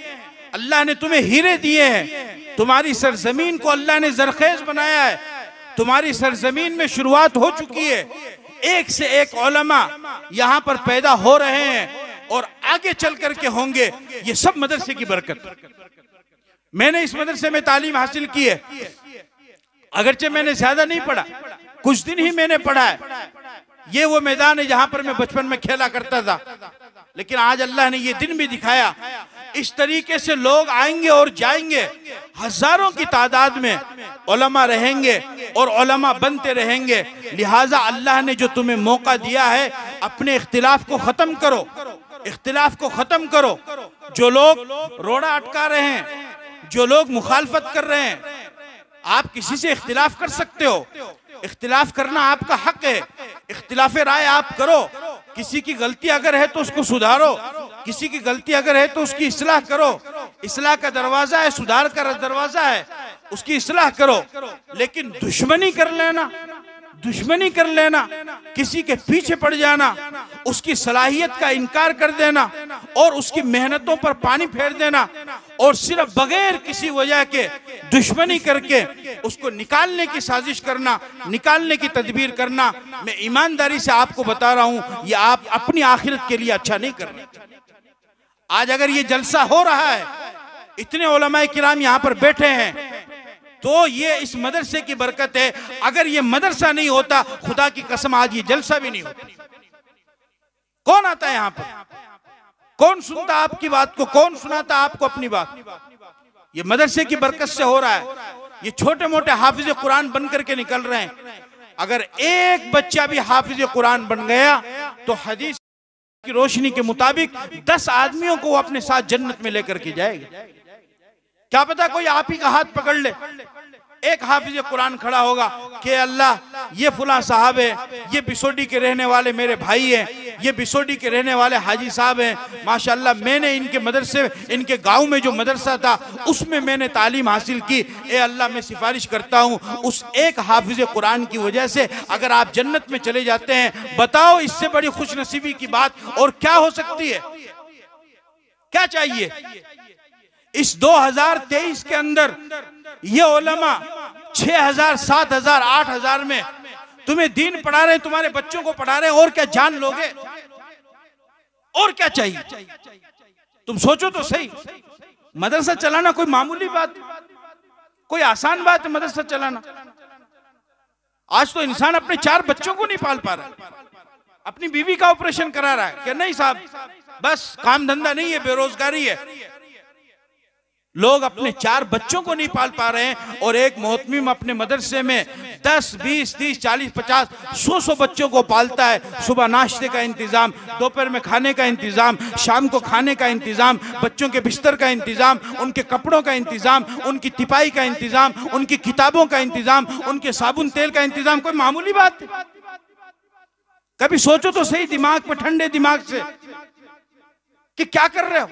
अल्लाह ने तुम्हें हीरे दिए हैं, तुम्हारी सरजमीन को अल्लाह ने जरखेज बनाया है, तुम्हारी सरजमीन में शुरुआत हो चुकी है, एक से एक उलमा यहाँ पर पैदा हो रहे हैं और आगे चल करके होंगे। ये सब मदरसे की बरकत। मैंने इस मदरसे में तालीम हासिल की है, अगरचे मैंने ज्यादा नहीं पढ़ा, कुछ दिन ही मैंने पढ़ा है। ये वो मैदान है जहां पर मैं बचपन में खेला करता था, लेकिन आज अल्लाह ने ये दिन भी दिखाया। इस तरीके से लोग आएंगे और जाएंगे, हजारों की तादाद में उलमा रहेंगे और उलमा बनते रहेंगे। लिहाजा अल्लाह ने जो तुम्हें मौका दिया है, अपने इख्तिलाफ को खत्म करो, इख्तिलाफ को खत्म करो। जो लोग रोड़ा अटका रहे हैं, जो लोग मुखालफत कर रहे हैं, आप किसी से इख्तिलाफ कर सकते हो, इख्तिलाफ करना आपका हक है, इख्तिलाफ राय आप करो। किसी की गलती अगर है तो उसको सुधारो, किसी की गलती अगर है तो उसकी इस्लाह करो। इस्लाह का दरवाजा है, सुधार का दरवाजा है, उसकी इस्लाह करो। लेकिन दुश्मनी कर लेना, दुश्मनी कर लेना, किसी के पीछे पड़ जाना, उसकी सलाहियत का इनकार कर देना और उसकी मेहनतों पर पानी फेर देना और सिर्फ बगैर किसी वजह के दुश्मनी करके उसको निकालने की साजिश करना, निकालने की तदबीर करना, मैं ईमानदारी से आपको बता रहा हूं, ये आप अपनी आखिरत के लिए अच्छा नहीं कर रहे। आज अगर ये जलसा हो रहा है, इतने उलमाए किराम यहाँ पर बैठे हैं, तो ये इस मदरसे की बरकत है। अगर ये मदरसा नहीं होता, खुदा की कसम आज ये जलसा भी नहीं होता। कौन आता है यहाँ पर, कौन सुनता आपकी बात को, कौन सुनाता आपको अपनी बात? ये मदरसे की बरकत से हो रहा है। ये छोटे मोटे हाफिज कुरान बन करके निकल रहे हैं। अगर एक बच्चा भी हाफिज कुरान बन गया तो हदीस की रोशनी के मुताबिक 10 आदमियों को वो अपने साथ जन्नत में लेकर के जाएगा। क्या पता कोई आप ही का हाथ पकड़ ले, एक हाफिज कुरान खड़ा होगा कि अल्लाह, ये फुला साहब है, ये बिसोडी के रहने वाले मेरे भाई हैं, ये बिसोडी के रहने वाले हाजी साहब हैं, माशाअल्लाह मैंने इनके मदरसे, इनके गांव में जो मदरसा था उसमें मैंने तालीम हासिल की। ए अल्लाह, मैं सिफारिश करता हूँ उस एक हाफिज कुरान की वजह से अगर आप जन्नत में चले जाते हैं, बताओ इससे बड़ी खुशनसीबी की बात और क्या हो सकती है? क्या चाहिए? इस 2023 के अंदर ये उलमा 6000, 7000, 8000 में तुम्हें दीन पढ़ा रहे हैं, तुम्हारे बच्चों को पढ़ा रहे हैं, और क्या जान लोगे? और क्या चाहिए? तुम सोचो तो सही। मदरसा चलाना कोई मामूली बात, कोई आसान बात है मदरसा चलाना? आज तो इंसान अपने 4 बच्चों को नहीं पाल पा रहा, अपनी बीवी का ऑपरेशन करा रहा है कि नहीं साहब, बस काम धंधा नहीं है, बेरोजगारी है। लोग अपने 4 बच्चों को नहीं पाल पा रहे हैं और एक मोहतमिम अपने मदरसे में 10, 20, 30, 40, 50, 100 बच्चों को पालता है। सुबह नाश्ते का इंतजाम, दोपहर में खाने का इंतजाम, शाम को खाने का इंतजाम, बच्चों के बिस्तर का इंतजाम, उनके कपड़ों का इंतजाम, उनकी तिपाई का इंतजाम, उनकी किताबों का इंतजाम, उनके साबुन तेल का इंतजाम। कोई मामूली बात है? कभी सोचो तो सही दिमाग पे, ठंडे दिमाग से, कि क्या कर रहे हो।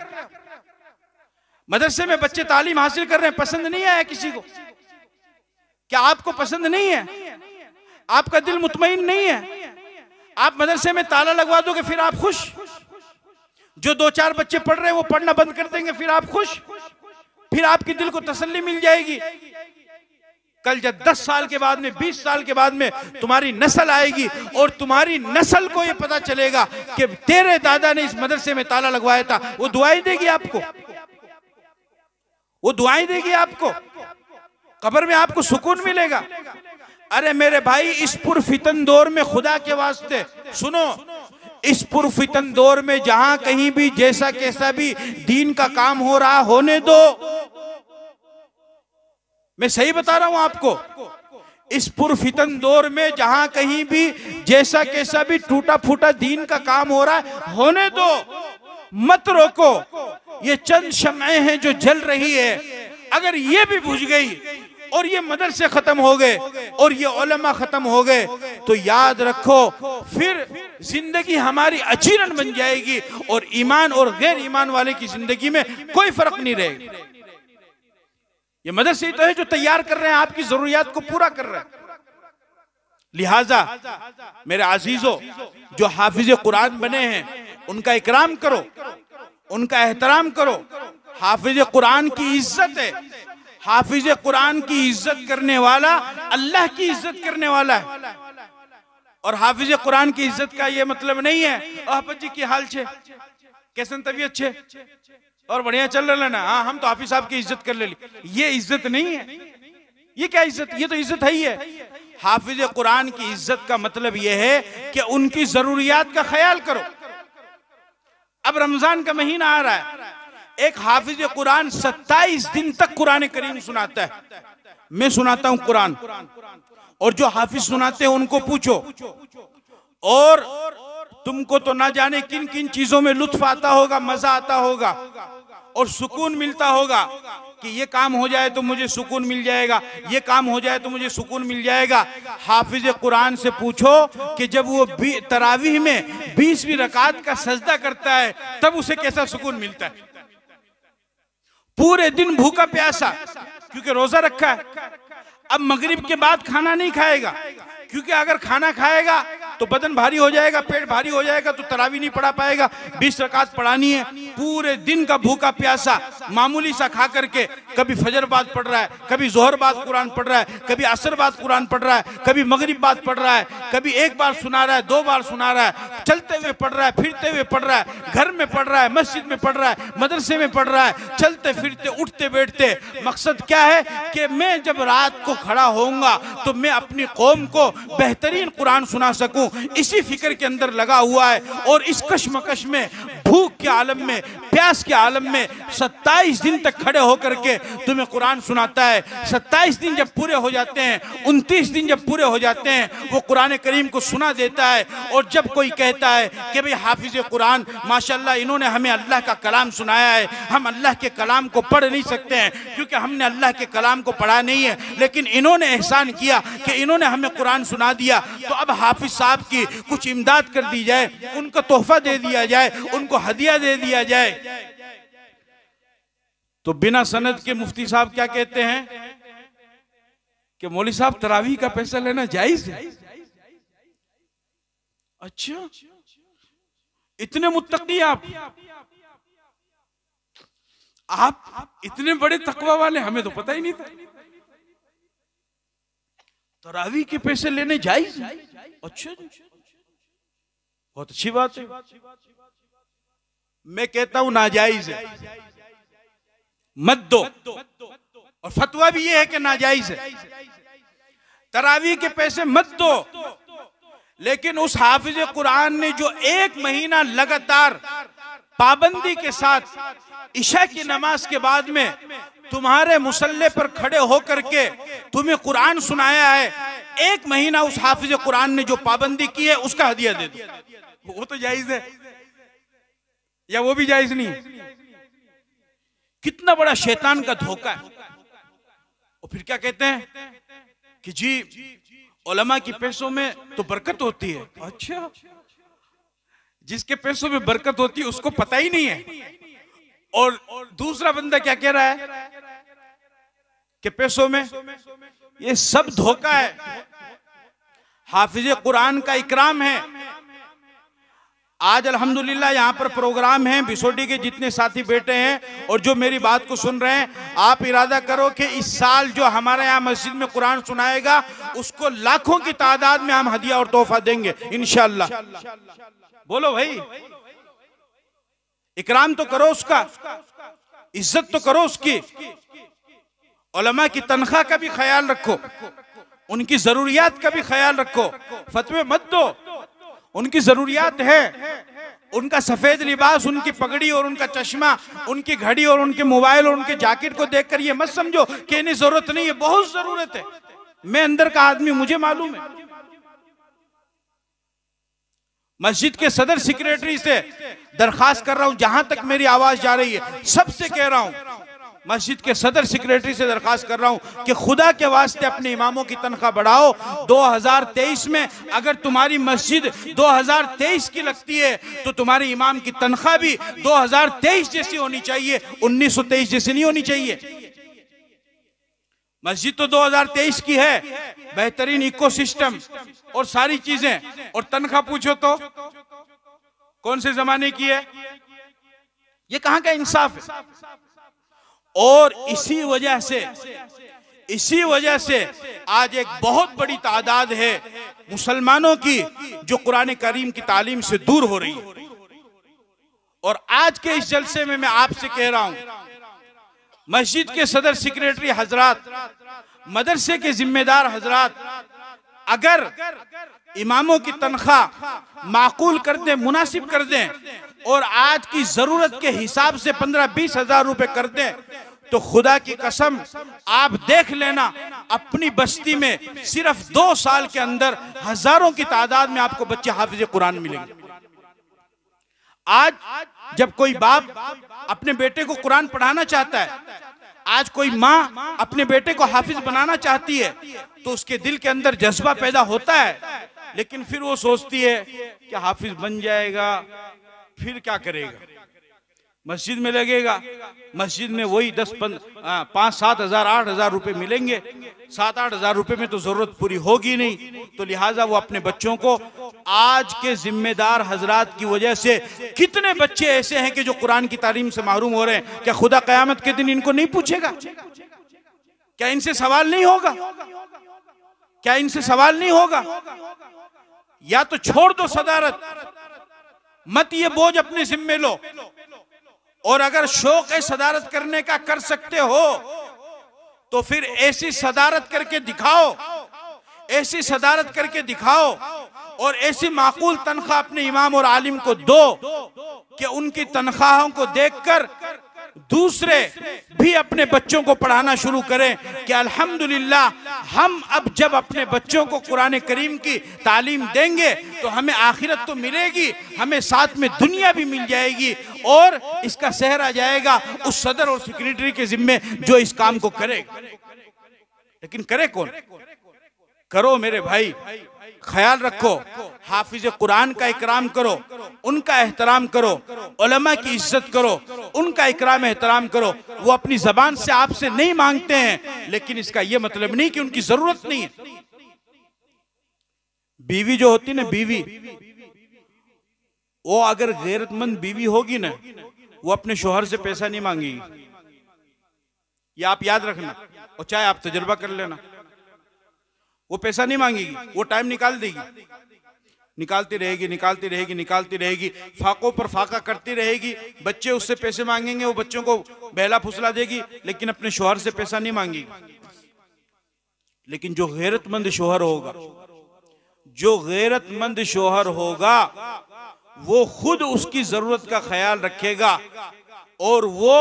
मदरसे में बच्चे तालीम हासिल कर रहे हैं, पसंद नहीं आया किसी को? क्या आपको पसंद नहीं है? आपका दिल मुतमईन नहीं है? आप मदरसे में ताला लगवा दोगे फिर आप खुश? जो 2-4 बच्चे पढ़ रहे हैं वो पढ़ना बंद कर देंगे फिर आप खुश? फिर आपके दिल को तसल्ली मिल जाएगी। कल जब 10 साल के बाद में, 20 साल के बाद में तुम्हारी नस्ल आएगी और तुम्हारी नस्ल को ये पता चलेगा कि तेरे दादा ने इस मदरसे में ताला लगवाया था, वो दुआई देगी आपको, वो दुआएं देगी आपको, कब्र में आपको सुकून मिलेगा। अरे मेरे भाई, इस पुरफितन दौर में खुदा के वास्ते सुनो, इस पुरफितन दौर में जहां कहीं भी जैसा कैसा भी दीन का काम हो रहा, होने दो। मैं सही बता रहा हूं आपको। इस पुरफितन दौर में जहां कहीं भी जैसा कैसा भी टूटा फूटा दीन का काम हो रहा है, होने दो, मत रोको। ये चंद शम्एं हैं जो जल रही है, अगर ये भी बुझ गई और ये मदरसे खत्म हो गए और ये उलमा खत्म हो गए, तो याद रखो फिर जिंदगी हमारी अचीरन बन जाएगी और ईमान और गैर ईमान वाले की जिंदगी में कोई फर्क नहीं रहेगा। ये मदरसे तो है जो तैयार कर रहे हैं, आपकी जरूरियात को पूरा कर रहे हैं। लिहाजा मेरे अजीजों, जो हाफिज कुरान बने हैं उनका इकराम करो, उनका एहतराम करो। हाफिज कुरान की इज्जत है, हाफिज कुरान की इज्जत करने वाला अल्लाह की इज्जत करने वाला है। और हाफिज कुरान की इज्जत का ये मतलब नहीं है आपत जी की हाल छे, कैसन तबीयत छे और बढ़िया चल रहा है ना, हाँ हम तो हाफिज साहब की इज्जत कर ले ली। ये इज्जत नहीं है। ये क्या इज्जत? ये तो इज्जत है ही है। हाफिज कुरान की इज्जत का मतलब यह है कि उनकी जरूरियात का ख्याल करो। अब रमजान का महीना आ रहा है, एक हाफिज कुरान 27 दिन तक कुरान करीम सुनाता है। मैं सुनाता हूं कुरान, और जो हाफिज सुनाते हैं उनको पूछो, और तुमको तो ना जाने किन किन चीजों में लुत्फ आता होगा, मजा आता होगा और सुकून मिलता होगा कि ये काम हो जाए तो मुझे सुकून मिल जाएगा, ये काम हो जाए तो मुझे सुकून मिल जाएगा। हाफिज कुरान से पूछो कि जब वो तरावीह में 20वीं रकात का सजदा करता है तब उसे कैसा सुकून मिलता है। पूरे दिन भूखा प्यासा क्योंकि रोजा रखा है। अब मगरिब के बाद खाना नहीं खाएगा, क्योंकि अगर खाना खाएगा तो बदन भारी हो जाएगा, पेट भारी हो जाएगा, तो तरावी नहीं पढ़ा पाएगा। 20 रकात पढ़ानी है। पूरे दिन का भूखा प्यासा मामूली सा खा करके कभी फजर बाद पढ़ रहा है, कभी जोहर बाद कुरान पढ़ रहा है, कभी असर बाद कुरान पढ़ रहा है, कभी मगरिब बाद पढ़ रहा है, कभी एक बार सुना रहा है, 2 बार सुना रहा है, चलते हुए पढ़ रहा है, फिरते हुए पढ़ रहा है, घर में पढ़ रहा है, मस्जिद में पढ़ रहा है, मदरसे में पढ़ रहा है, चलते फिरते उठते बैठते। मकसद क्या है कि मैं जब रात को खड़ा होऊंगा तो मैं अपनी कौम को बेहतरीन कुरान सुना सकूं, इसी फिक्र के अंदर लगा हुआ है। और इस कश्मकश में, भूख के आलम में, प्यास के आलम में 27 दिन तक खड़े होकर के तुम्हें कुरान सुनाता है। 27 दिन जब पूरे हो जाते हैं, 29 दिन जब पूरे हो जाते हैं, वो कुरान करीम को सुना देता है। और जब कोई कहता है कि भाई हाफिज कुरान माशाल्लाह इन्होंने हमें अल्लाह का कलाम सुनाया है, हम अल्लाह के कलाम को पढ़ नहीं सकते हैं क्योंकि हमने अल्लाह के कलाम को पढ़ा नहीं है, लेकिन इन्होंने एहसान किया कि इन्होंने हमें कुरान सुना दिया, तो अब हाफिज साहब की कुछ इमदाद कर दी जाए, उनको तोहफा दे दिया जाए, उनको हदिया दे दिया जाए। तो बिना सनद के मुफ्ती साहब क्या कहते हैं कि मौलवी साहब तरावी का पैसा लेना जायज है। अच्छा, इतने मुत्तकी आप इतने बड़े तकवा वाले, हमें तो पता ही नहीं था। तरावी के पैसे लेने जायज? अच्छा, बहुत अच्छी बात है। मैं कहता हूं नाजायज है, मत दो। और फतवा भी ये है कि नाजायज है, तरावी के पैसे मत दो। लेकिन उस हाफिज कुरान ने जो 1 महीना लगातार पाबंदी के साथ इशा की नमाज के बाद में तुम्हारे मुसल्ले पर खड़े होकर के तुम्हें कुरान सुनाया है, 1 महीना उस हाफिज कुरान ने जो पाबंदी की है उसका हदिया दे दो। वो तो जायज है या वो भी जायज नहीं? कितना बड़ा शैतान का धोखा है। और फिर क्या कहते हैं कि जी उलमा की पैसों में तो बरकत होती है। अच्छा, जिसके पैसों में बरकत होती है उसको पता ही नहीं है। और दूसरा बंदा क्या कह रहा है कि पैसों में, ये सब धोखा है। हाफिज कुरान का इकराम है। आज अल्हम्दुलिल्लाह यहाँ पर प्रोग्राम है, बिसोडी के जितने साथी बैठे हैं और जो मेरी बात को सुन रहे हैं, आप इरादा करो कि इस साल जो हमारे यहाँ मस्जिद में कुरान सुनाएगा उसको लाखों की तादाद में हम हदिया और तोहफा देंगे इंशाअल्लाह। बोलो भाई, इकराम तो करो उसका, इज्जत तो करो उसकी। उलमा की तनख्वाह का भी ख्याल रखो, उनकी जरूरियात का भी ख्याल रखो। फतवे मत दो, उनकी जरूरियात है। उनका सफेद लिबास, उनकी पगड़ी और उनका चश्मा, उनकी घड़ी और उनके मोबाइल और उनके जैकेट को देखकर ये मत समझो कि इन्हें जरूरत नहीं है, बहुत जरूरत है। मैं अंदर का आदमी, मुझे मालूम है। मस्जिद के सदर सेक्रेटरी से दरखास्त कर रहा हूं, जहां तक मेरी आवाज जा रही है सबसे कह रहा हूं मस्जिद के सदर सेक्रेटरी से दरखास्त कर रहा हूं कि खुदा के वास्ते अपने इमामों की तनख्वाह बढ़ाओ। 2023 में अगर तुम्हारी मस्जिद 2023 की लगती है तो तुम्हारे इमाम की तनख्वाह भी 2023 जैसी होनी चाहिए, 1923 जैसी नहीं होनी चाहिए। मस्जिद तो 2023 की है, बेहतरीन इकोसिस्टम और सारी चीजें, और तनख्वाह पूछो तो कौन से जमाने की है? ये कहां का इंसाफ है? और इसी वजह से आज एक बहुत बड़ी तादाद है मुसलमानों की जो कुरान करीम की तालीम से दूर हो रही है। और आज के इस जलसे में मैं आपसे कह रहा हूं, मस्जिद के सदर सेक्रेटरी हजरात, मदरसे के जिम्मेदार हजरात, अगर इमामों की तनख्वाह माकूल कर दें, मुनासिब कर दें और आज की जरूरत के हिसाब से 15-20 हजार रुपए कर दें, तो खुदा की कसम आप देख लेना अपनी बस्ती में सिर्फ 2 साल के अंदर हजारों की तादाद में आपको बच्चे हाफिज कुरान मिलेंगे। आज जब कोई बाप अपने बेटे को कुरान पढ़ाना चाहता है, आज कोई माँ अपने बेटे को हाफिज बनाना चाहती है, तो उसके दिल के अंदर जज्बा पैदा होता है, लेकिन फिर वो सोचती है कि हाफिज बन जाएगा फिर क्या करेगा, मस्जिद में लगेगा, मस्जिद में वही 5-7 हजार 8 हजार रुपए मिलेंगे, 7-8 हजार रुपए में तो जरूरत पूरी होगी नहीं। तो लिहाजा वो अपने बच्चों को, आज के जिम्मेदार हजरात की वजह से कितने बच्चे ऐसे हैं कि जो कुरान की तालीम से महरूम हो रहे हैं। क्या खुदा कयामत के दिन इनको नहीं पूछेगा? क्या इनसे सवाल नहीं होगा? क्या इनसे सवाल नहीं होगा? या तो छोड़ दो सदारत, मत ये बोझ अपने जिम्मे लो, और अगर शौक है सदारत करने का कर सकते हो तो फिर ऐसी सदारत करके दिखाओ, ऐसी सदारत करके दिखाओ और ऐसी माकूल तनख्वाह अपने इमाम और आलिम को दो कि उनकी तनख्वाहों को देखकर दूसरे भी अपने बच्चों को पढ़ाना शुरू करें कि अल्हम्दुलिल्लाह, हम अब जब अपने बच्चों को कुरान करीम की तालीम देंगे तो हमें आखिरत तो मिलेगी, हमें साथ में दुनिया भी मिल जाएगी, और इसका सहर आ जाएगा उस सदर और सेक्रेटरी के जिम्मे जो इस काम को करेगा। लेकिन करे कौन? करो मेरे भाई, ख्याल रखो, हाफिज कुरान का इकराम करो, उनका एहतराम करो, उलमा की इज्जत करो, उनका इकराम एहतराम करो। वो अपनी जबान से आपसे नहीं मांगते हैं, लेकिन इसका यह मतलब नहीं कि उनकी जरूरत नहीं है। बीवी जो होती ना, बीवी, वो अगर गैरतमंद बीवी होगी ना, वो अपने शोहर से पैसा नहीं मांगेगी। ये आप याद रखना, और चाहे आप तजुर्बा कर लेना, वो पैसा नहीं मांगेगी, वो टाइम निकाल देगी, निकालती रहेगी, फाकों पर फाका करती रहेगी। बच्चे उससे पैसे मांगेंगे, वो बच्चों को बहला फुसला देगी, लेकिन अपने शोहर से पैसा नहीं मांगेगी। लेकिन जो गैरतमंद शोहर होगा, जो गैरतमंद शोहर होगा, वो खुद उसकी जरूरत का ख्याल रखेगा और वो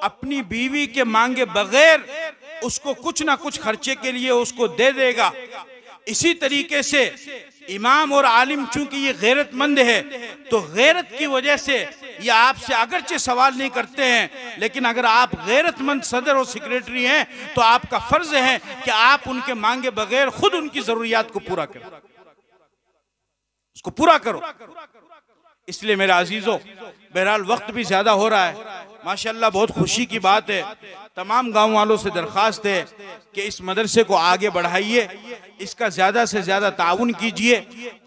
अपनी बीवी के मांगे बगैर उसको कुछ ना कुछ खर्चे के लिए उसको दे देगा। इसी तरीके से इमाम और आलिम चूंकि ये गैरतमंद है, तो गैरत की वजह से ये आपसे अगरचे सवाल नहीं करते हैं, लेकिन अगर आप गैरतमंद सदर और सेक्रेटरी हैं तो आपका फर्ज है कि आप उनके मांगे बगैर खुद उनकी जरूरियात को पूरा करो, उसको पूरा करो। इसलिए मेरे अजीजों, बहरहाल वक्त भी ज्यादा हो रहा है, माशाअल्लाह बहुत खुशी की बात है। तमाम गांव वालों से दरख्वास्त है कि इस मदरसे को आगे बढ़ाइए, इसका ज्यादा से ज्यादा ताउन कीजिए,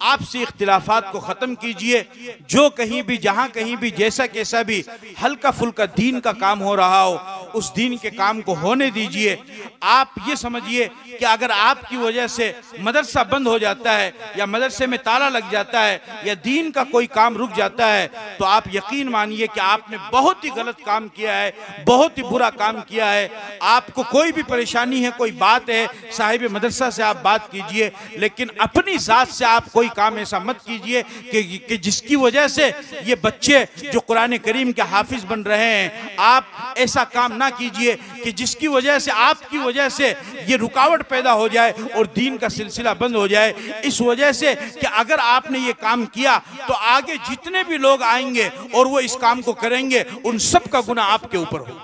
आपसी इख्तिलाफात को ख़त्म कीजिए। जो कहीं भी, जहाँ कहीं भी, जैसा कैसा भी हल्का फुल्का दीन का काम हो रहा हो, उस दीन के काम को होने दीजिए। आप ये समझिए कि अगर आपकी वजह से मदरसा बंद हो जाता है या मदरसे में ताला लग जाता है या दीन का कोई काम रुक जाता है, तो आप यकीन मानिए कि आपने बहुत ही गलत काम किया है, बहुत ही बुरा काम किया है। आपको कोई भी परेशानी है, कोई बात है, साहिब मदरसा से आप बात कीजिए, लेकिन अपनी जात से आप कोई काम ऐसा मत कीजिए कि जिसकी वजह से ये बच्चे जो कुरान करीम के हाफिज बन रहे हैं, आप ऐसा काम ना कीजिए कि जिसकी वजह से, आपकी वजह से ये रुकावट पैदा हो जाए और दीन का सिलसिला बंद हो जाए। इस वजह से कि अगर आपने ये काम किया तो आगे जितने भी लोग आएंगे और वो इस काम को करेंगे, उन सब का गुनाह आपके ऊपर हो।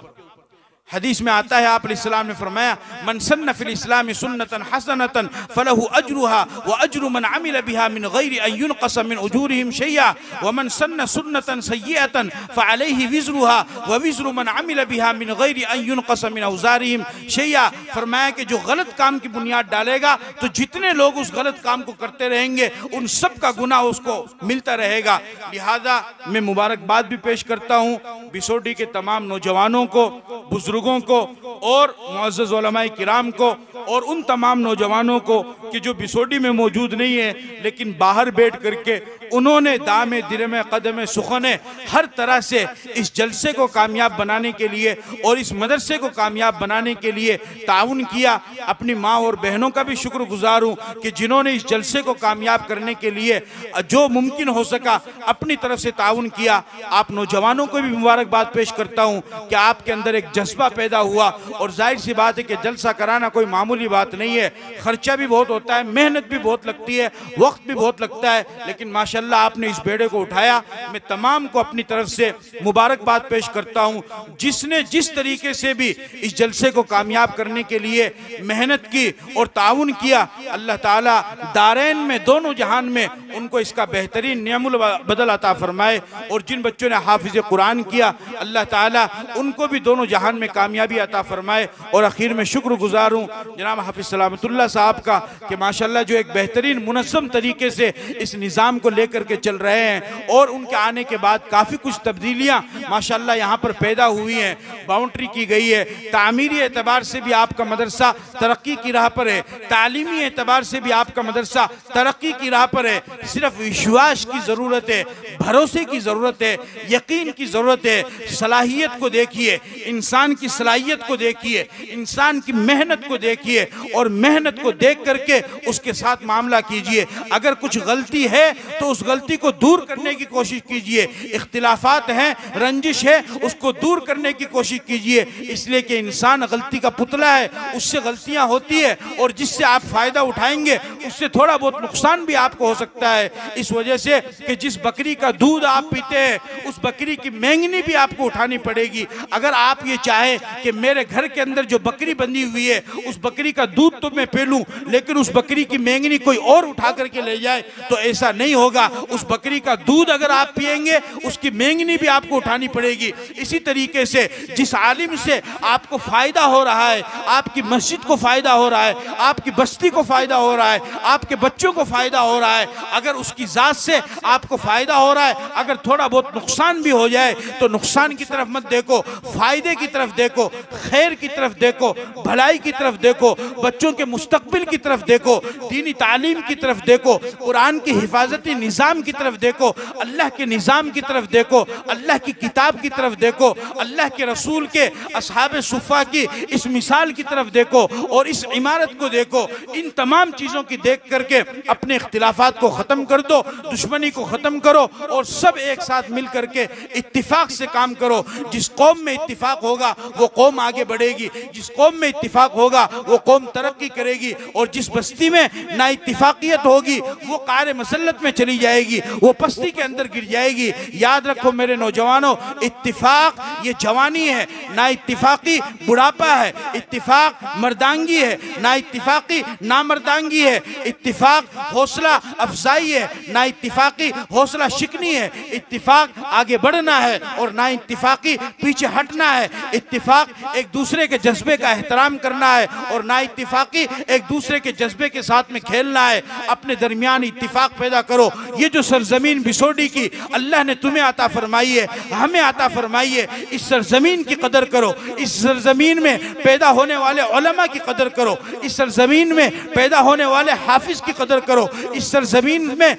हदीस में आता है, आप इस्लाम ने फरमाया, मन सन्न फिल इस्लाम सुन्नतन हसनतन फलहु अजरुहा व अजरु मन अमिल बिहा मिन गैरि अन युनक़स मिन उजूरिहिम शैया व मन सन्न सुन्नतन सय्यअतन फअलैहि विज़रुहा व विज़रु मन अमिल बिहा मिन गैरि अन युनक़स मिन औज़ारिहिम शैया। फरमाया कि जो गलत काम की बुनियाद डालेगा तो जितने लोग उस गलत काम को करते रहेंगे उन सब का गुनाह उसको मिलता रहेगा। लिहाजा मैं मुबारकबाद भी पेश करता हूँ बिसोडी के तमाम नौजवानों को, बुजुर्गों को और मुअज़्ज़ज़ उलमाए किराम को और उन तमाम नौजवानों को कि जो बिसोडी में मौजूद नहीं है लेकिन बाहर बैठ करके उन्होंने दामे दिरमे कदमे सुखने हर तरह से इस जलसे को कामयाब बनाने के लिए और इस मदरसे को कामयाब बनाने के लिए ताउन किया। अपनी माँ और बहनों का भी शुक्रगुजार हूँ कि जिन्होंने इस जलसे को कामयाब करने के लिए जो मुमकिन हो सका अपनी तरफ से ताउन किया। आप नौजवानों को भी मुबारकबाद पेश करता हूँ कि आपके अंदर एक जज्बा पैदा हुआ और जाहिर सी बात है कि जलसा कराना कोई मामूली बात नहीं है, खर्चा भी बहुत होता है, मेहनत भी बहुत लगती है, वक्त भी बहुत लगता है, लेकिन माशाल्लाह आपने इस बेड़े को उठाया। मैं तमाम को अपनी तरफ से मुबारकबाद पेश करता हूँ जिसने जिस तरीके से भी इस जलसे को कामयाब करने के लिए मेहनत की और ताउन किया। अल्लाह ताला दारैन में दोनों जहान में उनको इसका बेहतरीन नियमुल बदल अता फरमाए और जिन बच्चों ने हाफिज कुरान किया अल्लाह ताला उनको भी दोनों जहान में कामयाबी अता फरमाए। और आखिर में शुक्रगुजार हूँ जनाब हाफिज सलामतुल्लाह साहब का कि माशाल्लाह जो एक बेहतरीन मुनज़्ज़म तरीके से इस निज़ाम को लेकर के चल रहे हैं और उनके आने के बाद काफ़ी कुछ तब्दीलियाँ माशाल्लाह यहाँ पर पैदा हुई हैं, बाउंड्री की गई है, तामीरी एतबार से भी आपका मदरसा तरक्की की राह पर है, तालीमी एतबार से भी आपका मदरसा तरक्की की राह पर है। सिर्फ विश्वास की ज़रूरत है, भरोसे की ज़रूरत है, यकीन की ज़रूरत है। सलाहियत को देखिए, इंसान की सलाहियत को देखिए, इंसान की मेहनत को देखिए और मेहनत को देख करके उसके साथ मामला कीजिए। अगर कुछ गलती है तो उस गलती को दूर करने की कोशिश कीजिए, इख्तिलाफात हैं, रंजिश है, उसको दूर करने की कोशिश कीजिए। इसलिए कि इंसान गलती का पुतला है, उससे गलतियां होती है और जिससे आप फ़ायदा उठाएंगे उससे थोड़ा बहुत नुकसान भी आपको हो सकता है। इस वजह से कि जिस बकरी का दूध आप पीते हैं उस बकरी की मेंगनी भी आपको उठानी पड़ेगी। अगर आप ये चाहें कि मेरे घर के अंदर जो बकरी बंधी हुई है उस बकरी का दूध तो मैं पी लूं लेकिन उस बकरी की मेंगनी कोई और उठा करके ले जाए तो ऐसा नहीं होगा। उस बकरी का दूध अगर आप पिएंगे उसकी मेंगनी भी आपको उठानी पड़ेगी। इसी तरीके से जिस आलिम से आपको फ़ायदा हो रहा है, आपकी मस्जिद को फ़ायदा हो रहा है, आपकी बस्ती को फ़ायदा हो रहा है, आपके बच्चों को फ़ायदा हो रहा है, अगर उसकी ज़ात से आपको फ़ायदा हो रहा है, अगर थोड़ा बहुत नुकसान भी हो जाए तो नुकसान की तरफ मत देखो, फ़ायदे की तरफ देखो, खैर की तरफ देखो, भलाई की तरफ देखो, बच्चों के मुस्तकबिल की तरफ देखो, दीनी तालीम की तरफ देखो, कुरान की हिफाजती निज़ाम की तरफ देखो, अल्लाह के निज़ाम की तरफ देखो, अल्लाह की किताब की तरफ देखो, अल्लाह के रसूल के असहाबे सुफ़ा की इस मिसाल की तरफ देखो और इस इमारत को देखो। इन तमाम चीज़ों की देख करके अपने इख्तिलाफात को ख़त्म कर दो, दुश्मनी को ख़त्म करो और सब एक साथ मिल करके इत्तिफाक से काम करो। जिस कौम में इत्तिफाक होगा वो कौम आगे बढ़ेगी, जिस कौम में इत्तिफाक होगा वो कौम तरक्की करेगी और जिस बस्ती में ना इत्तिफाकियत होगी वो कार मसल्लत में चली जाएगी, वो पस्ती के अंदर गिर जाएगी। याद रखो मेरे नौजवानों, इत्तिफाक ये जवानी है, ना इत्तिफाकी बुढ़ापा है, इत्तिफाक मर्दांगी है, ना इत्तिफाकी नामर्दांगी है, इत्तिफाक हौसला अफजाई है, ना इत्तिफाकी हौसला शिकनी है। इत्तिफाक आगे बढ़ना है और ना इत्तिफाकी पीछे हटना है। इत्तिफाक एक दूसरे के जज्बे का एहतराम करना है और ना इत्तिफाकी एक दूसरे के जज्बे के साथ में खेलना है। अपने दरमियान इत्तिफाक पैदा करो। ये जो सरजमीन बिसोडी की अल्लाह ने तुम्हें अता फरमाई है, हमें अता फरमाई है, इस सरजमीन की कदर करो। इस सरजमीन में पैदा होने वाले उलमा की कदर करो, इस सरजमीन में पैदा होने वाले हाफिज की कदर करो, इस सरजमीन में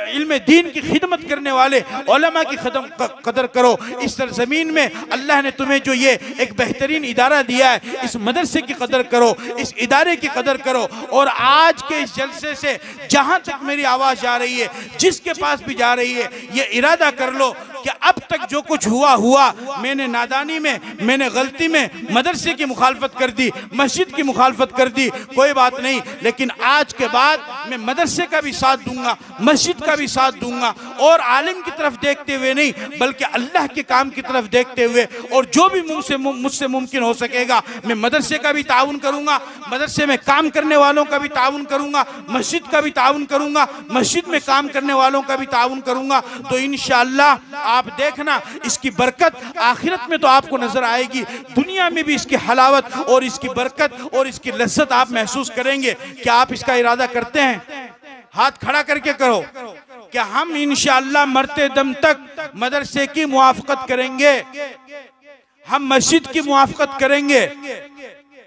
इल्म दीन की खिदमत करने वाले उलमा की कदर करो। इस सरजमीन में अल्लाह ने तुम्हें जो ये एक बेहतरीन इदारा दिया है इस मदरसे की कदर करो, इस इदारे की कदर करो। और आज के इस जलसे से जहाँ तक मेरी आवाज़ जा रही है, जिसके पास भी जा रही है, ये इरादा कर लो कि अब तक जो कुछ हुआ हुआ, मैंने नादानी में, मैंने गलती में मदरसे की मुखालफत कर दी, मस्जिद की मुखालफत कर दी, कोई बात नहीं, लेकिन आज के बाद मैं मदरसे का भी साथ दूंगा, दूंगा, मस्जिद का भी साथ दूंगा, और आलिम की तरफ देखते हुए नहीं बल्कि अल्लाह के काम की तरफ देखते हुए, और जो भी मुझसे मुमकिन हो सकेगा मैं मदरसे का भी ताउन करूंगा, मदरसे में काम करने वालों का भी ताउन करूंगा, मस्जिद का भी ताउन करूंगा, मस्जिद में काम करने वालों का भी ताउन करूंगा। तो इंशाअल्लाह आप देखना इसकी बरकत आखिरत में तो आपको नजर आएगी, दुनिया में भी इसकी हलावत और इसकी बरकत और इसकी लज्जत आप महसूस करेंगे। क्या आप इसका इरादा करते हैं? हाथ खड़ा करके करो। क्या हम इंशाअल्लाह मरते दम तक मदरसे की मुआफकत करेंगे, हम मस्जिद की मुआफकत करेंगे,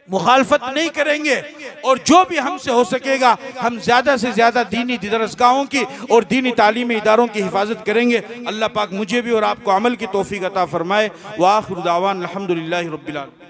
मुखालफत नहीं करेंगे, और जो भी हमसे हो सकेगा हम ज्यादा से ज्यादा दीनी दरसगाहों की और दीनी तालीमी इदारों की हिफाजत करेंगे। अल्लाह पाक मुझे भी और आपको अमल की तौफीक अता फरमाए। व आखिर दावान अल्हम्दुलिल्लाहि रब्बिल आलमीन।